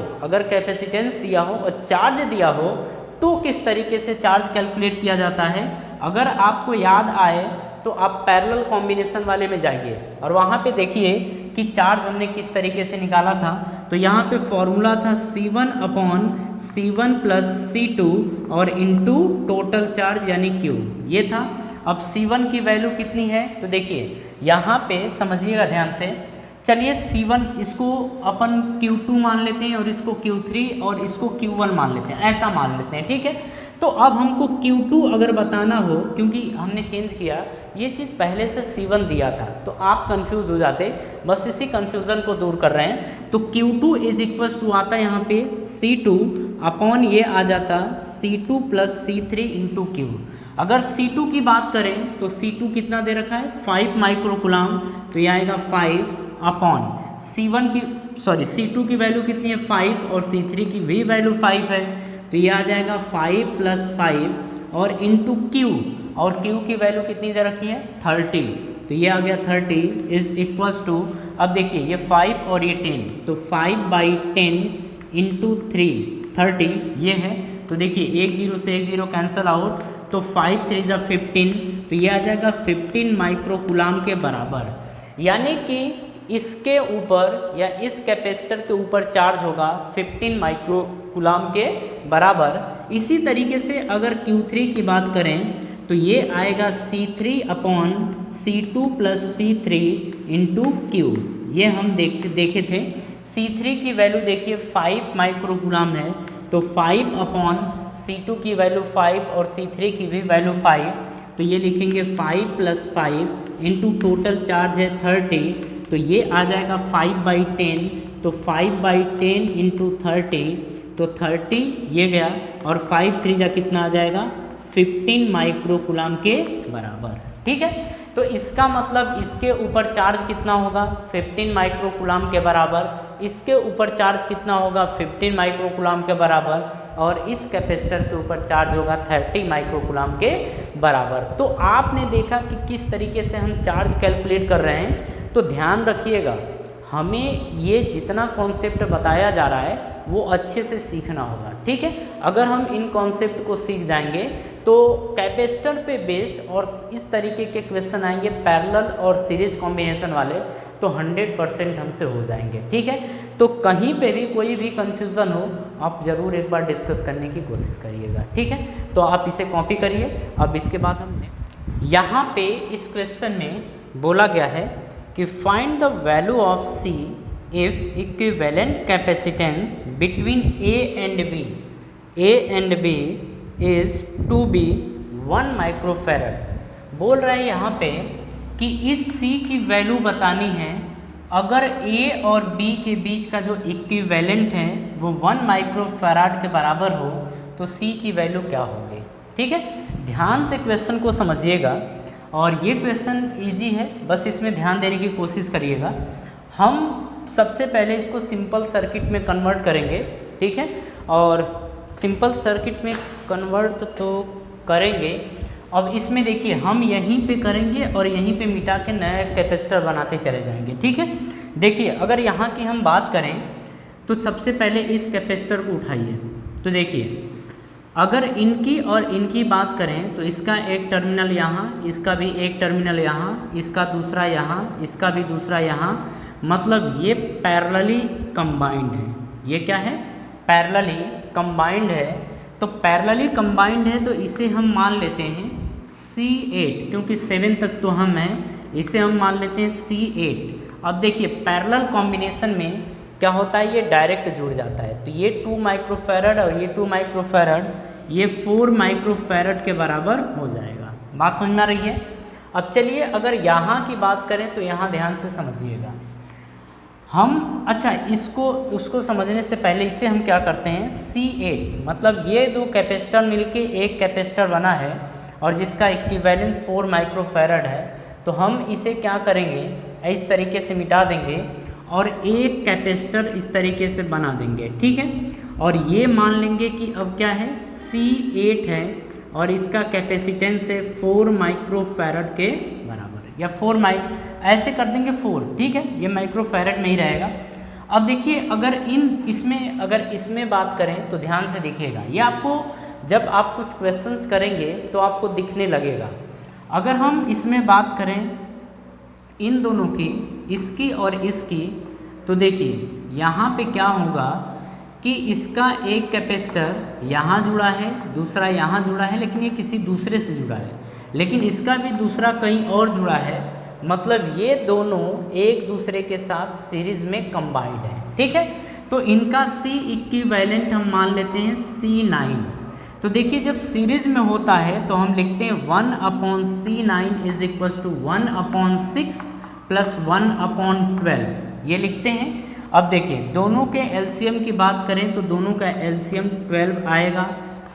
और चार्ज दिया हो तो किस तरीके से चार्ज कैलकुलेट किया जाता है। अगर आपको याद आए तो आप पैरेलल कॉम्बिनेशन वाले में जाइए और वहाँ पे देखिए कि चार्ज हमने किस तरीके से निकाला था। तो यहाँ पे फॉर्मूला था C1/C1 + C2 और इनटू टोटल चार्ज यानी Q, ये था। अब C1 की वैल्यू कितनी है तो देखिए यहाँ पे समझिएगा ध्यान से। चलिए C1 इसको अपन Q2 मान लेते हैं और इसको Q3 और इसको Q1 मान लेते हैं, ऐसा मान लेते हैं। ठीक है, तो अब हमको Q2 अगर बताना हो, क्योंकि हमने चेंज किया, ये चीज़ पहले से C1 दिया था तो आप कंफ्यूज हो जाते, बस इसी कंफ्यूजन को दूर कर रहे हैं। तो Q2 = आता है यहाँ पे C2 अपॉन ये आ जाता C2 + C3 × Q। अगर C2 की बात करें तो C2 कितना दे रखा है 5 माइक्रोकूलाम, तो ये आएगा 5 अपॉन C2 की वैल्यू कितनी है 5 और C3 की भी वैल्यू 5 है, तो ये आ जाएगा 5 + 5 और इनटू Q, और Q की वैल्यू कितनी दे रखी है 30, तो ये आ गया 30 = अब देखिए ये 5 और ये 10, तो 5/10 × 3 30 ये है। तो देखिए 1 0 से 1 0 कैंसिल आउट, तो 5 3 = 15, तो ये आ जाएगा 15 माइक्रोकूलाम के बराबर। यानी कि इसके ऊपर या इस कैपेसिटर के ऊपर चार्ज होगा 15 माइक्रोकूलाम के बराबर। इसी तरीके से अगर Q3 की बात करें तो ये आएगा C3/C2 + C3 × Q। ये हम देखे थे। C3 की वैल्यू देखिए 5 माइक्रोकूलाम है, तो 5/C2 की वैल्यू 5 और C3 की भी वैल्यू 5, तो ये लिखेंगे 5 + 5 इनटू टोटल चार्ज है 30, तो ये आ जाएगा 5/10, तो 5/10 × 30, तो 30 ये गया, और 5 3 जा कितना आ जाएगा 15 माइक्रोकूलाम के बराबर। ठीक है, तो इसका मतलब इसके ऊपर चार्ज कितना होगा 15 माइक्रोकूलाम के बराबर, इसके ऊपर चार्ज कितना होगा 15 माइक्रोकूलाम के बराबर, और इस कैपेसिटर के ऊपर चार्ज होगा 30 माइक्रोकूलाम के बराबर। तो आपने देखा कि किस तरीके से हम चार्ज कैलकुलेट कर रहे हैं। तो ध्यान रखिएगा, हमें ये जितना कॉन्सेप्ट बताया जा रहा है वो अच्छे से सीखना होगा। ठीक है, अगर हम इन कॉन्सेप्ट को सीख जाएंगे तो कैपेसिटर पे बेस्ड और इस तरीके के क्वेश्चन आएंगे पैरेलल और सीरीज कॉम्बिनेशन वाले, तो 100% हमसे हो जाएंगे। ठीक है, तो कहीं पे भी कोई भी कन्फ्यूज़न हो आप ज़रूर एक बार डिस्कस करने की कोशिश करिएगा। ठीक है, तो आप इसे कॉपी करिए। अब इसके बाद हमने यहाँ पे इस क्वेश्चन में बोला गया है कि find the value of C if equivalent capacitance between A and B is to be 1 microfarad. बोल रहे हैं यहाँ पे कि इस C की वैल्यू बतानी है अगर A और B के बीच का जो इक्विवेलेंट है वो 1 माइक्रोफैरड के बराबर हो तो C की वैल्यू क्या होगी। ठीक है, ध्यान से क्वेश्चन को समझिएगा, और ये क्वेश्चन इजी है, बस इसमें ध्यान देने की कोशिश करिएगा। हम सबसे पहले इसको सिंपल सर्किट में कन्वर्ट करेंगे। ठीक है, और सिंपल सर्किट में कन्वर्ट तो करेंगे। अब इसमें देखिए हम यहीं पे करेंगे और यहीं पे मिटा के नया कैपेसिटर बनाते चले जाएंगे। ठीक है, देखिए अगर यहाँ की हम बात करें तो सबसे पहले इस कैपेसिटर को उठाइए। तो देखिए अगर इनकी और इनकी बात करें तो इसका एक टर्मिनल यहाँ, इसका भी एक टर्मिनल यहाँ, इसका दूसरा यहाँ, इसका भी दूसरा यहाँ, मतलब ये पैरेलली कंबाइंड है। ये क्या है, पैरेलली कंबाइंड है। तो पैरेलली कंबाइंड है तो इसे हम मान लेते हैं C8, क्योंकि 7 तक तो हम हैं, इसे हम मान लेते हैं C8। अब देखिए पैरेलल कॉम्बिनेशन में क्या होता है, ये डायरेक्ट जुड़ जाता है, तो ये 2 माइक्रोफैरड और ये 2 माइक्रोफैरड, ये 4 माइक्रोफैरड के बराबर हो जाएगा। बात समझ में आ रही है। अब चलिए अगर यहाँ की बात करें तो यहाँ ध्यान से समझिएगा। हम अच्छा उसको समझने से पहले इसे हम क्या करते हैं, C8 मतलब ये दो कैपेसिटर मिलके एक कैपेसिटर बना है और जिसका इक्विवेलेंट 4 माइक्रोफैरड है। तो हम इसे क्या करेंगे, इस तरीके से मिटा देंगे और एक कैपेसिटर इस तरीके से बना देंगे, ठीक है। और ये मान लेंगे कि अब क्या है, C8 है और इसका कैपेसिटेंस है 4 माइक्रोफैरड के बराबर, या 4 ऐसे कर देंगे 4, ठीक है, ये माइक्रोफैरड में ही रहेगा। अब देखिए अगर इसमें बात करें तो ध्यान से देखिएगा, ये आपको जब आप कुछ क्वेश्चंस करेंगे तो आपको दिखने लगेगा। अगर हम इसमें बात करें इन दोनों की, इसकी और इसकी, तो देखिए यहाँ पे क्या होगा कि इसका एक कैपेसिटर यहाँ जुड़ा है, दूसरा यहाँ जुड़ा है, लेकिन ये किसी दूसरे से जुड़ा है, लेकिन इसका भी दूसरा कहीं और जुड़ा है, मतलब ये दोनों एक दूसरे के साथ सीरीज में कंबाइंड है, ठीक है। तो इनका C इक्विवेलेंट हम मान लेते हैं C9। तो देखिए जब सीरीज में होता है तो हम लिखते हैं 1/C9 is equal to 1/6 plus 1/12, ये लिखते हैं। अब देखिए दोनों के एलसीएम की बात करें तो दोनों का एलसीएम 12 आएगा,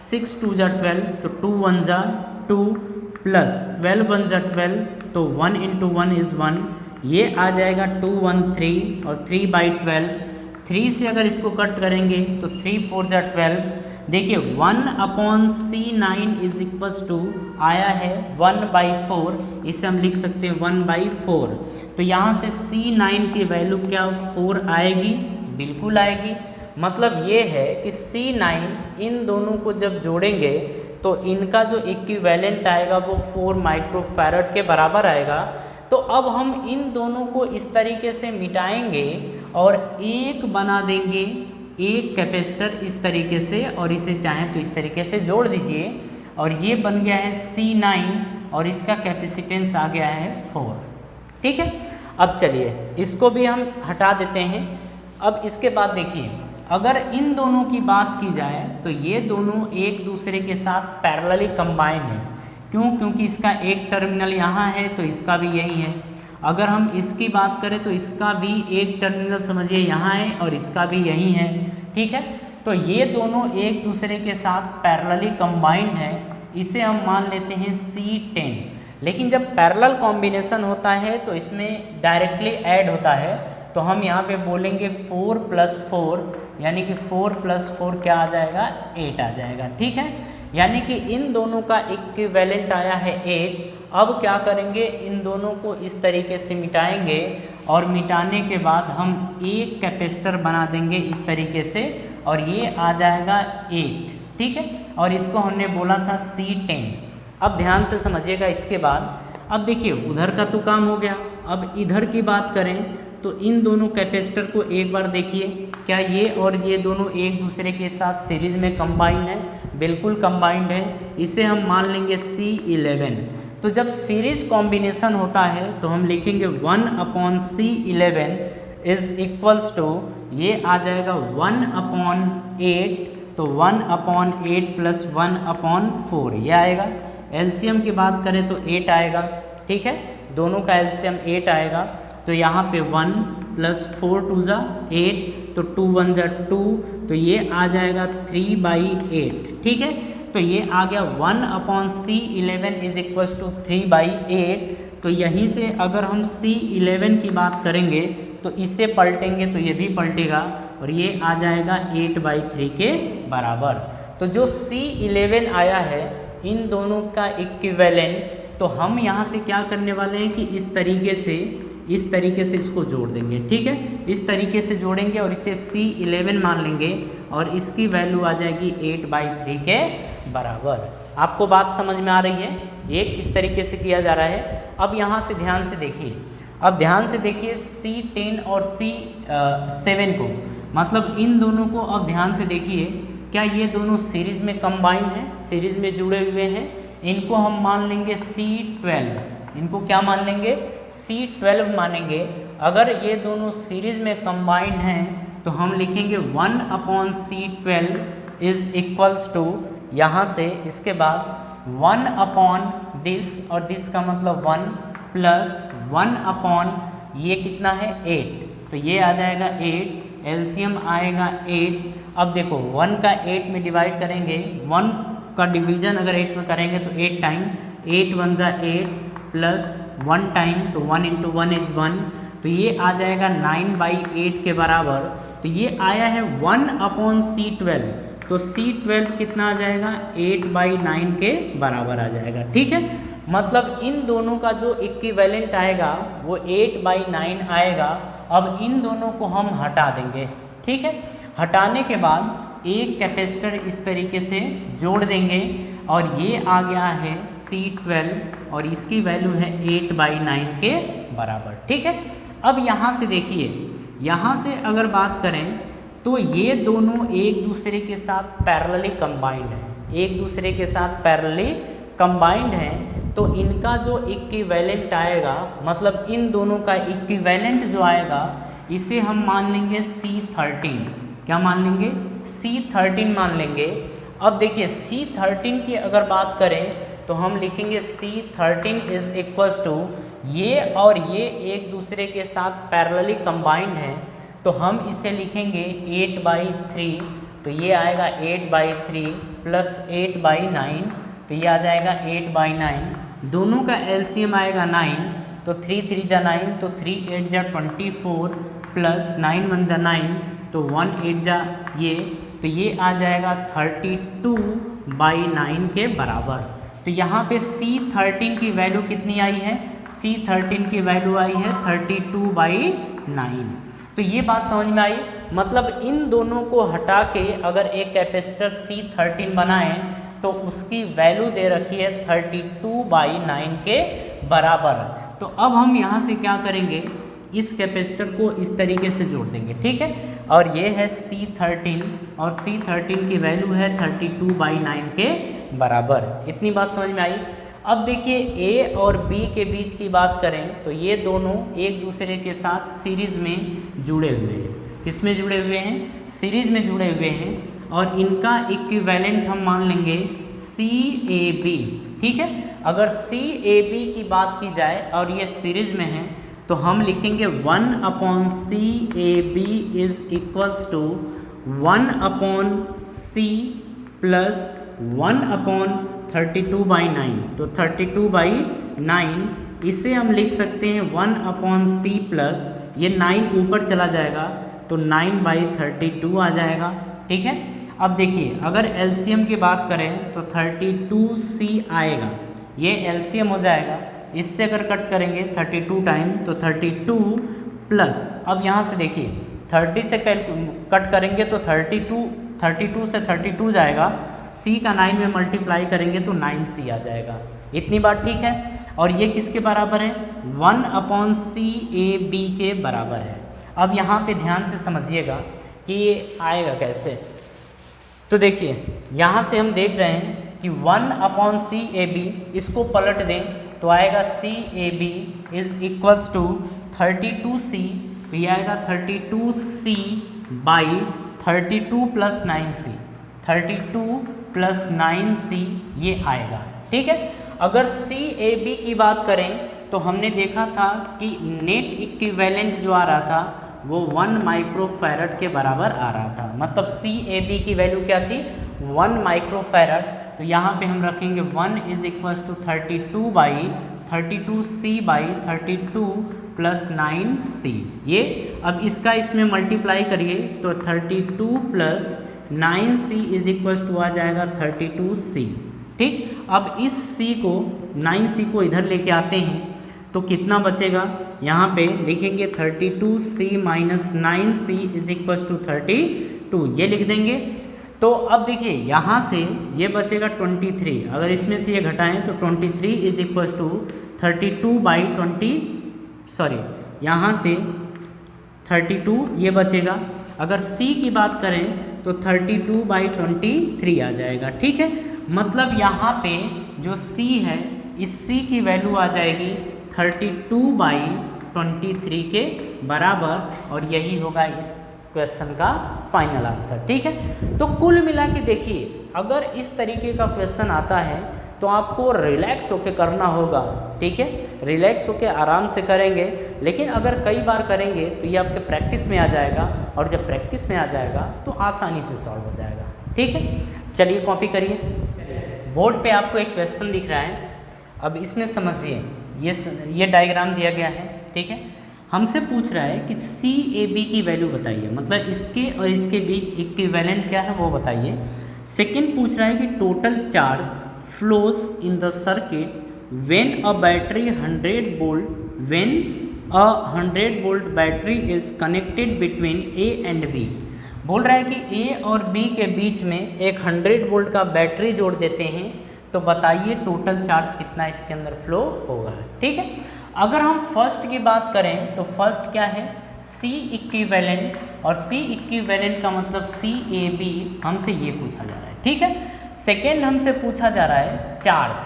6 2 जा 12, तो 2 1 जा 2 प्लस 12 1 जा 12, तो 1 × 1 इज़ 1, ये आ जाएगा 2 1 3 और 3/12। 3 से अगर इसको कट करेंगे तो 3 4 जा 12। देखिए 1/C9 इज इक्वल्स टू आया है 1/4, इसे हम लिख सकते हैं 1/4। तो यहाँ से C9 की वैल्यू क्या 4 आएगी, बिल्कुल आएगी। मतलब ये है कि C9 इन दोनों को जब जोड़ेंगे तो इनका जो इक्विवेलेंट आएगा वो 4 माइक्रोफैरड के बराबर आएगा। तो अब हम इन दोनों को इस तरीके से मिटाएंगे और एक बना देंगे, एक कैपेसिटर इस तरीके से, और इसे चाहें तो इस तरीके से जोड़ दीजिए और ये बन गया है C9 और इसका कैपेसिटेंस आ गया है 4, ठीक है। अब चलिए इसको भी हम हटा देते हैं। अब इसके बाद देखिए अगर इन दोनों की बात की जाए तो ये दोनों एक दूसरे के साथ पैरेलली कंबाइंड है। क्यों? क्योंकि इसका एक टर्मिनल यहाँ है तो इसका भी यही है। अगर हम इसकी बात करें तो इसका भी एक टर्मिनल समझिए यहाँ है और इसका भी यही है, ठीक है। तो ये दोनों एक दूसरे के साथ पैरेलली कंबाइंड है, इसे हम मान लेते हैं C10। लेकिन जब पैरेलल कॉम्बिनेशन होता है तो इसमें डायरेक्टली ऐड होता है, तो हम यहाँ पे बोलेंगे 4 + 4, यानी कि 4 + 4 क्या आ जाएगा, 8 आ जाएगा, ठीक है। यानी कि इन दोनों का इक्विवेलेंट आया है 8। अब क्या करेंगे, इन दोनों को इस तरीके से मिटाएंगे और मिटाने के बाद हम एक कैपेसिटर बना देंगे इस तरीके से और ये आ जाएगा 8, ठीक है। और इसको हमने बोला था C10। अब ध्यान से समझिएगा इसके बाद। अब देखिए उधर का तो काम हो गया, अब इधर की बात करें तो इन दोनों कैपेसिटर को एक बार देखिए, क्या ये और ये दोनों एक दूसरे के साथ सीरीज में कंबाइंड है, बिल्कुल कंबाइंड है। इसे हम मान लेंगे C11। तो जब सीरीज कॉम्बिनेशन होता है तो हम लिखेंगे 1/C11 इज इक्वल्स टू, ये आ जाएगा 1/8, तो 1/8 + 1/4 ये आएगा। एलसीएम की बात करें तो 8 आएगा, ठीक है, दोनों का एलसीएम 8 आएगा। तो यहाँ पे 1 + 4 2 जा 8, तो 2 1 जा 2, तो ये आ जाएगा 3/8, ठीक है। तो ये आ गया 1/C11 इज इक्वल्स टू 3/8। तो यहीं से अगर हम C11 की बात करेंगे तो इसे पलटेंगे तो ये भी पलटेगा और ये आ जाएगा 8/3 के बराबर। तो जो C11 आया है इन दोनों का इक्विवेलेंट, तो हम यहाँ से क्या करने वाले हैं कि इस तरीके से इसको जोड़ देंगे, ठीक है। इस तरीके से जोड़ेंगे और इसे C11 मान लेंगे और इसकी वैल्यू आ जाएगी 8/3 के बराबर। आपको बात समझ में आ रही है, ये किस तरीके से किया जा रहा है। अब यहाँ से ध्यान से देखिए, अब ध्यान से देखिए C10 और C7 को, मतलब इन दोनों को अब ध्यान से देखिए, क्या ये दोनों सीरीज में कंबाइंड हैं, सीरीज में जुड़े हुए हैं। इनको हम मान लेंगे C12, इनको क्या मान लेंगे, C12 मानेंगे। अगर ये दोनों सीरीज में कंबाइंड हैं तो हम लिखेंगे 1/C12 इज इक्वल्स टू, यहाँ से इसके बाद 1/this और दिस का मतलब 1 + 1/, ये कितना है 8, तो ये आ जाएगा 8, एलसीएम आएगा 8। अब देखो 1 का 8 में डिवाइड करेंगे, 1 का डिवीजन अगर 8 में करेंगे तो 8 टाइम, 8 1 ज़ा 8 प्लस 1 टाइम, तो 1 इंटू 1 इज़ 1, तो ये आ जाएगा 9/8 के बराबर। तो ये आया है 1/C12, तो C12 कितना आ जाएगा 8/9 के बराबर आ जाएगा। ठीक है, मतलब इन दोनों का जो इक्विवेलेंट आएगा वो 8/9 आएगा। अब इन दोनों को हम हटा देंगे। ठीक है, हटाने के बाद एक कैपेसिटर इस तरीके से जोड़ देंगे और ये आ गया है C12 और इसकी वैल्यू है 8/9 के बराबर। ठीक है, अब यहाँ से देखिए, यहाँ से अगर बात करें तो ये दोनों एक दूसरे के साथ पैरेलली कंबाइंड हैं, एक दूसरे के साथ पैरेलली कंबाइंड हैं, तो इनका जो इक्विवेलेंट आएगा, मतलब इन दोनों का इक्विवेलेंट जो आएगा इसे हम मान लेंगे C13। क्या मान लेंगे? C13 मान लेंगे। अब देखिए C13 की अगर बात करें तो हम लिखेंगे C13 इज इक्वल्स टू, ये और ये एक दूसरे के साथ पैरेलली कंबाइंड हैं, तो हम इसे लिखेंगे 8/3, तो ये आएगा 8/3 प्लस 8/9, तो ये आ जाएगा 8/9। दोनों का एलसीएम आएगा 9, तो 3 3 जा 9, तो 3 8 जा 24 प्लस 9 1 जा 9, तो 1 8 जा ये, तो ये आ जाएगा 32/9 के बराबर। तो यहाँ पे C13 की वैल्यू कितनी आई है? C13 की वैल्यू आई है 32/9। तो ये बात समझ में आई। मतलब इन दोनों को हटा के अगर एक कैपेसिटर C13 बनाएं तो उसकी वैल्यू दे रखी है 32/9 के बराबर। तो अब हम यहाँ से क्या करेंगे, इस कैपेसिटर को इस तरीके से जोड़ देंगे। ठीक है, और ये है C13 और C13 की वैल्यू है 32/9 के बराबर। इतनी बात समझ में आई। अब देखिए A और B के बीच की बात करें तो ये दोनों एक दूसरे के साथ सीरीज में जुड़े हुए हैं। किस में जुड़े हुए हैं? सीरीज में जुड़े हुए हैं, और इनका इक्विवेलेंट हम मान लेंगे CAB। ठीक है, अगर CAB की बात की जाए और ये सीरीज में है तो हम लिखेंगे 1/CAB is equals to 1/C plus 1/32/9, तो 32/9 इसे हम लिख सकते हैं 1/C प्लस, ये 9 ऊपर चला जाएगा तो 9/32 आ जाएगा। ठीक है, अब देखिए अगर एलसीएम की बात करें तो 32C आएगा, ये एलसीएम हो जाएगा। इससे अगर कट करेंगे 32 टाइम तो 32 प्लस, अब यहाँ से देखिए 30 से कट करेंगे तो 32 से 32 जाएगा, C का 9 में मल्टीप्लाई करेंगे तो 9C आ जाएगा। इतनी बात ठीक है। और ये किसके बराबर है? 1/CAB के बराबर है। अब यहाँ पे ध्यान से समझिएगा कि ये आएगा कैसे। तो देखिए यहाँ से हम देख रहे हैं कि 1/CAB, इसको पलट दें तो आएगा CAB is equals to 32C, तो ये आएगा 32C by 32 plus 9C, 32 plus 9C ये आएगा। ठीक है, अगर CAB की बात करें तो हमने देखा था कि नेट इक्विवेलेंट जो आ रहा था वो 1 माइक्रोफैरड के बराबर आ रहा था। मतलब CAB की वैल्यू क्या थी? 1 माइक्रोफैरड। तो यहाँ पे हम रखेंगे 1 is equals to 32/32C by 32 plus 9C। ये अब इसका इसमें मल्टीप्लाई करिए तो 32 plus 9C is equals to आ जाएगा 32C। ठीक, अब इस C को 9C को इधर लेके आते हैं तो कितना बचेगा? यहाँ पे लिखेंगे 32C minus 9C is equals to 32, ये लिख देंगे। तो अब देखिए यहाँ से ये बचेगा 23, अगर इसमें से ये घटाएं तो 23 इज इक्वल्स टू 32/20, सॉरी यहाँ से 32 ये बचेगा। अगर C की बात करें तो 32/23 आ जाएगा। ठीक है, मतलब यहाँ पे जो C है इस C की वैल्यू आ जाएगी 32/23 के बराबर, और यही होगा इस क्वेश्चन का फाइनल आंसर। ठीक है, तो कुल मिला के देखिए अगर इस तरीके का क्वेश्चन आता है तो आपको रिलैक्स होकर करना होगा। ठीक है, रिलैक्स होकर आराम से करेंगे, लेकिन अगर कई बार करेंगे तो ये आपके प्रैक्टिस में आ जाएगा, और जब प्रैक्टिस में आ जाएगा तो आसानी से सॉल्व हो जाएगा। ठीक है, चलिए कॉपी करिए। बोर्ड पे आपको एक क्वेश्चन दिख रहा है, अब इसमें समझिए, ये डायग्राम दिया गया है। ठीक है, हमसे पूछ रहा है कि CAB की वैल्यू बताइए, मतलब इसके और इसके बीच इक्विवेलेंट क्या है वो बताइए। सेकेंड पूछ रहा है कि total charge flows in the circuit when a battery 100 volt when a 100 volt battery is connected between A and B। बोल रहा है कि A और B के बीच में एक 100 वोल्ट का बैटरी जोड़ देते हैं, तो बताइए टोटल चार्ज कितना इसके अंदर फ्लो होगा। ठीक है, अगर हम फर्स्ट की बात करें तो फर्स्ट क्या है, C इक्विवेलेंट, और C इक्विवेलेंट का मतलब CAB हमसे ये पूछा जा रहा है। ठीक है, सेकेंड हमसे पूछा जा रहा है चार्ज,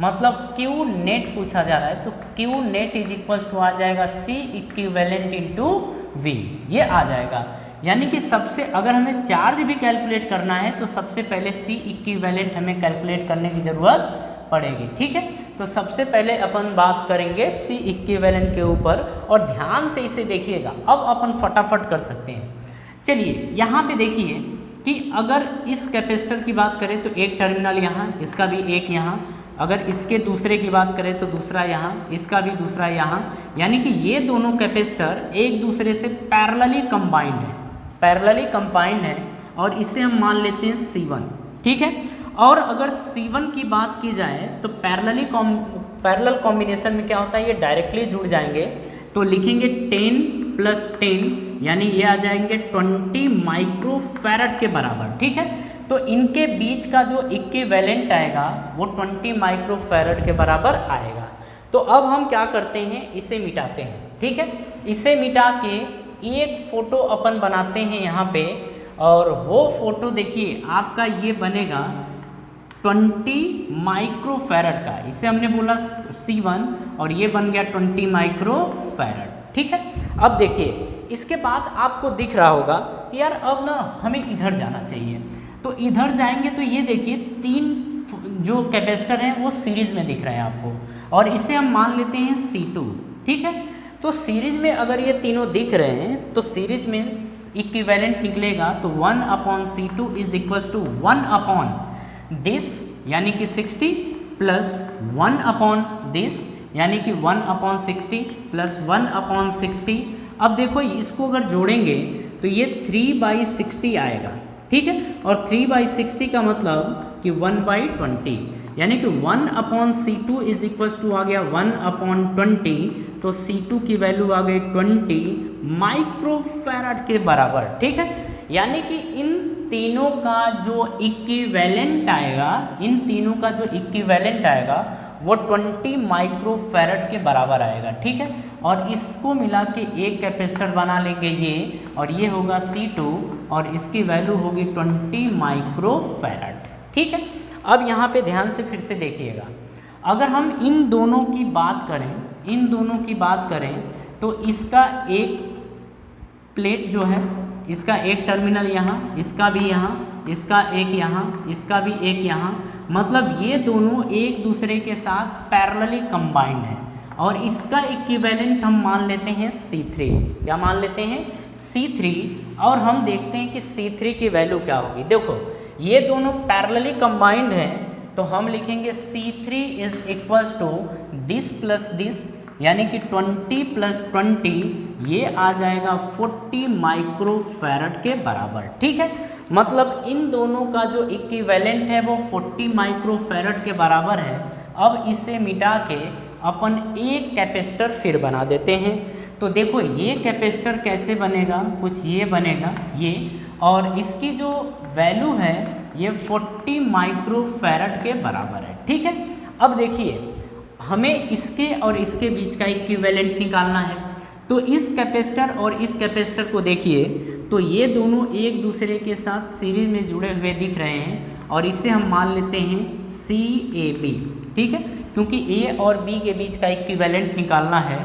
मतलब Q नेट पूछा जा रहा है, तो Q net is equal to आ जाएगा C इक्विवेलेंट इंटू V, ये आ जाएगा। यानी कि सबसे अगर हमें चार्ज भी कैलकुलेट करना है तो सबसे पहले C इक्विवेलेंट हमें कैलकुलेट करने की ज़रूरत पड़ेगी। ठीक है, तो सबसे पहले अपन बात करेंगे C इक्विवेलेंट के ऊपर, और ध्यान से इसे देखिएगा, अब अपन फटाफट कर सकते हैं। चलिए यहाँ पे देखिए कि अगर इस कैपेसिटर की बात करें तो एक टर्मिनल यहाँ, इसका भी एक यहाँ, अगर इसके दूसरे की बात करें तो दूसरा यहाँ, इसका भी दूसरा यहाँ, यानी कि ये दोनों कैपेसिटर एक दूसरे से पैरेलली कंबाइंड है, और इसे हम मान लेते हैं C1। ठीक है, और अगर C1 की बात की जाए तो पैरेलल कॉम्बिनेशन में क्या होता है, ये डायरेक्टली जुड़ जाएंगे, तो लिखेंगे 10 + 10, यानी ये आ जाएंगे 20 माइक्रोफैरड के बराबर। ठीक है, तो इनके बीच का जो इक्विवेलेंट आएगा वो 20 माइक्रोफैरड के बराबर आएगा। तो अब हम क्या करते हैं, इसे मिटाते हैं। ठीक है, इसे मिटा के एक फ़ोटो अपन बनाते हैं यहाँ पे, और वो फ़ोटो देखिए आपका ये बनेगा 20 माइक्रोफैरड का, इसे हमने बोला C1 और ये बन गया 20 माइक्रोफैरड। ठीक है, अब देखिए इसके बाद आपको दिख रहा होगा कि यार अब ना हमें इधर जाना चाहिए, तो इधर जाएंगे तो ये देखिए 3 जो कैपेसिटर हैं वो सीरीज में दिख रहे हैं आपको, और इसे हम मान लेते हैं C2। ठीक है, तो सीरीज में अगर ये तीनों दिख रहे हैं तो सीरीज में इक्विवेलेंट निकलेगा, तो 1/C2 इज इक्वल टू 1/दिस यानी कि 60 प्लस 1/दिस यानी कि 1/60 प्लस 1/60। अब देखो इसको अगर जोड़ेंगे तो ये 3/60 आएगा। ठीक है, और 3/60 का मतलब कि 1/20, यानी कि 1/C2 इज इक्वल टू आ गया 1/20, तो C2 की वैल्यू आ गई 20 माइक्रोफैरड के बराबर। ठीक है, यानी कि इन तीनों का जो इक्विवेलेंट आएगा वो 20 माइक्रोफैरड के बराबर आएगा। ठीक है, और इसको मिला के एक कैपेसिटर बना लेंगे ये, और ये होगा C2 और इसकी वैल्यू होगी 20 माइक्रोफैरड। ठीक है, अब यहाँ पे ध्यान से फिर से देखिएगा, अगर हम इन दोनों की बात करें तो इसका एक प्लेट जो है, इसका एक टर्मिनल यहाँ, इसका भी यहाँ, इसका एक यहाँ, इसका भी एक यहाँ, मतलब ये दोनों एक दूसरे के साथ पैरेलली कंबाइंड है, और इसका इक्विवेलेंट हम मान लेते हैं C3। क्या मान लेते हैं, C3, और हम देखते हैं कि C3 की वैल्यू क्या होगी। देखो ये दोनों पैरेलली कंबाइंड है, तो हम लिखेंगे C3 is equals to this plus this, यानी कि 20 + 20, ये आ जाएगा 40 माइक्रोफैरड के बराबर। ठीक है, मतलब इन दोनों का जो इक्विवेलेंट है वो 40 माइक्रोफैरड के बराबर है। अब इसे मिटा के अपन एक कैपेसिटर फिर बना देते हैं, तो देखो ये कैपेसिटर कैसे बनेगा, कुछ ये बनेगा ये, और इसकी जो वैल्यू है ये 40 माइक्रोफैरड के बराबर है। ठीक है, अब देखिए हमें इसके और इसके बीच का इक्विवेलेंट निकालना है, तो इस कैपेसिटर और इस कैपेसिटर को देखिए, तो ये दोनों एक दूसरे के साथ सीरीज में जुड़े हुए दिख रहे हैं, और इसे हम मान लेते हैं CAB। ठीक है, क्योंकि A और B के बीच का इक्विवेलेंट निकालना है,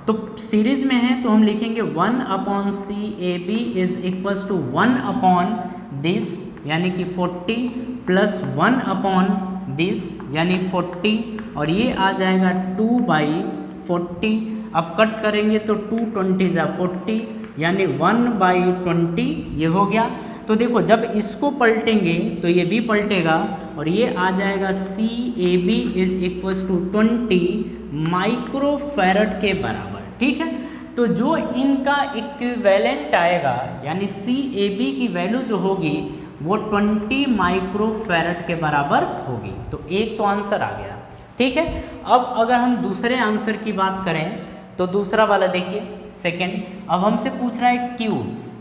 तो सीरीज में है तो हम लिखेंगे 1/CAB इज इक्वल्स टू 1/दिस यानी कि 40 प्लस 1/दिस यानी 40, और ये आ जाएगा 2/4 40, अब कट करेंगे तो 2 20 जा 40, यानी 1/20 ये हो गया। तो देखो जब इसको पलटेंगे तो ये भी पलटेगा और ये आ जाएगा CAB is equals to 20 microfarad के बराबर, ठीक है। तो जो इनका इक्विवेलेंट आएगा यानी CAB की वैल्यू जो होगी वो 20 माइक्रोफैरड के बराबर होगी। तो एक तो आंसर आ गया, ठीक है। अब अगर हम दूसरे आंसर की बात करें तो दूसरा वाला देखिए सेकंड, अब हमसे पूछ रहा है Q,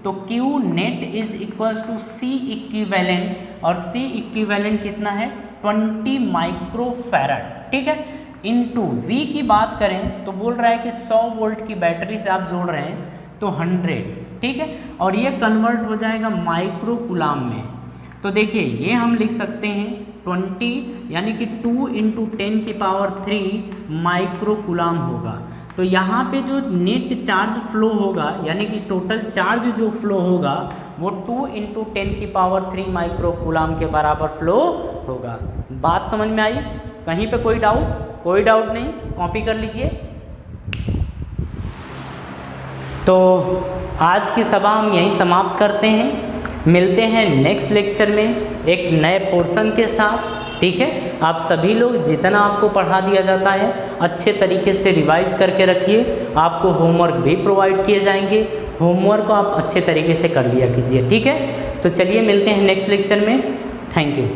तो Q net is equals to C equivalent, और C इक्विवेलेंट कितना है 20 माइक्रोफैरड, ठीक है, इनटू V की बात करें तो बोल रहा है कि 100 वोल्ट की बैटरी से आप जोड़ रहे हैं तो 100, ठीक है, और ये कन्वर्ट हो जाएगा माइक्रो कूलाम में। तो देखिए ये हम लिख सकते हैं 20 यानी कि 2 × 10⁻³ माइक्रो कूलाम होगा। तो यहाँ पे जो नेट चार्ज फ्लो होगा यानी कि टोटल चार्ज जो फ्लो होगा वो 2 × 10⁻³ माइक्रो कूलाम के बराबर फ्लो होगा। बात समझ में आई? कहीं पे कोई डाउट? कोई डाउट नहीं, कॉपी कर लीजिए। तो आज की सभा हम यहीं समाप्त करते हैं, मिलते हैं नेक्स्ट लेक्चर में एक नए पोर्शन के साथ, ठीक है। आप सभी लोग जितना आपको पढ़ा दिया जाता है अच्छे तरीके से रिवाइज करके रखिए, आपको होमवर्क भी प्रोवाइड किए जाएंगे, होमवर्क को आप अच्छे तरीके से कर लिया कीजिए, ठीक है। तो चलिए मिलते हैं नेक्स्ट लेक्चर में, थैंक यू।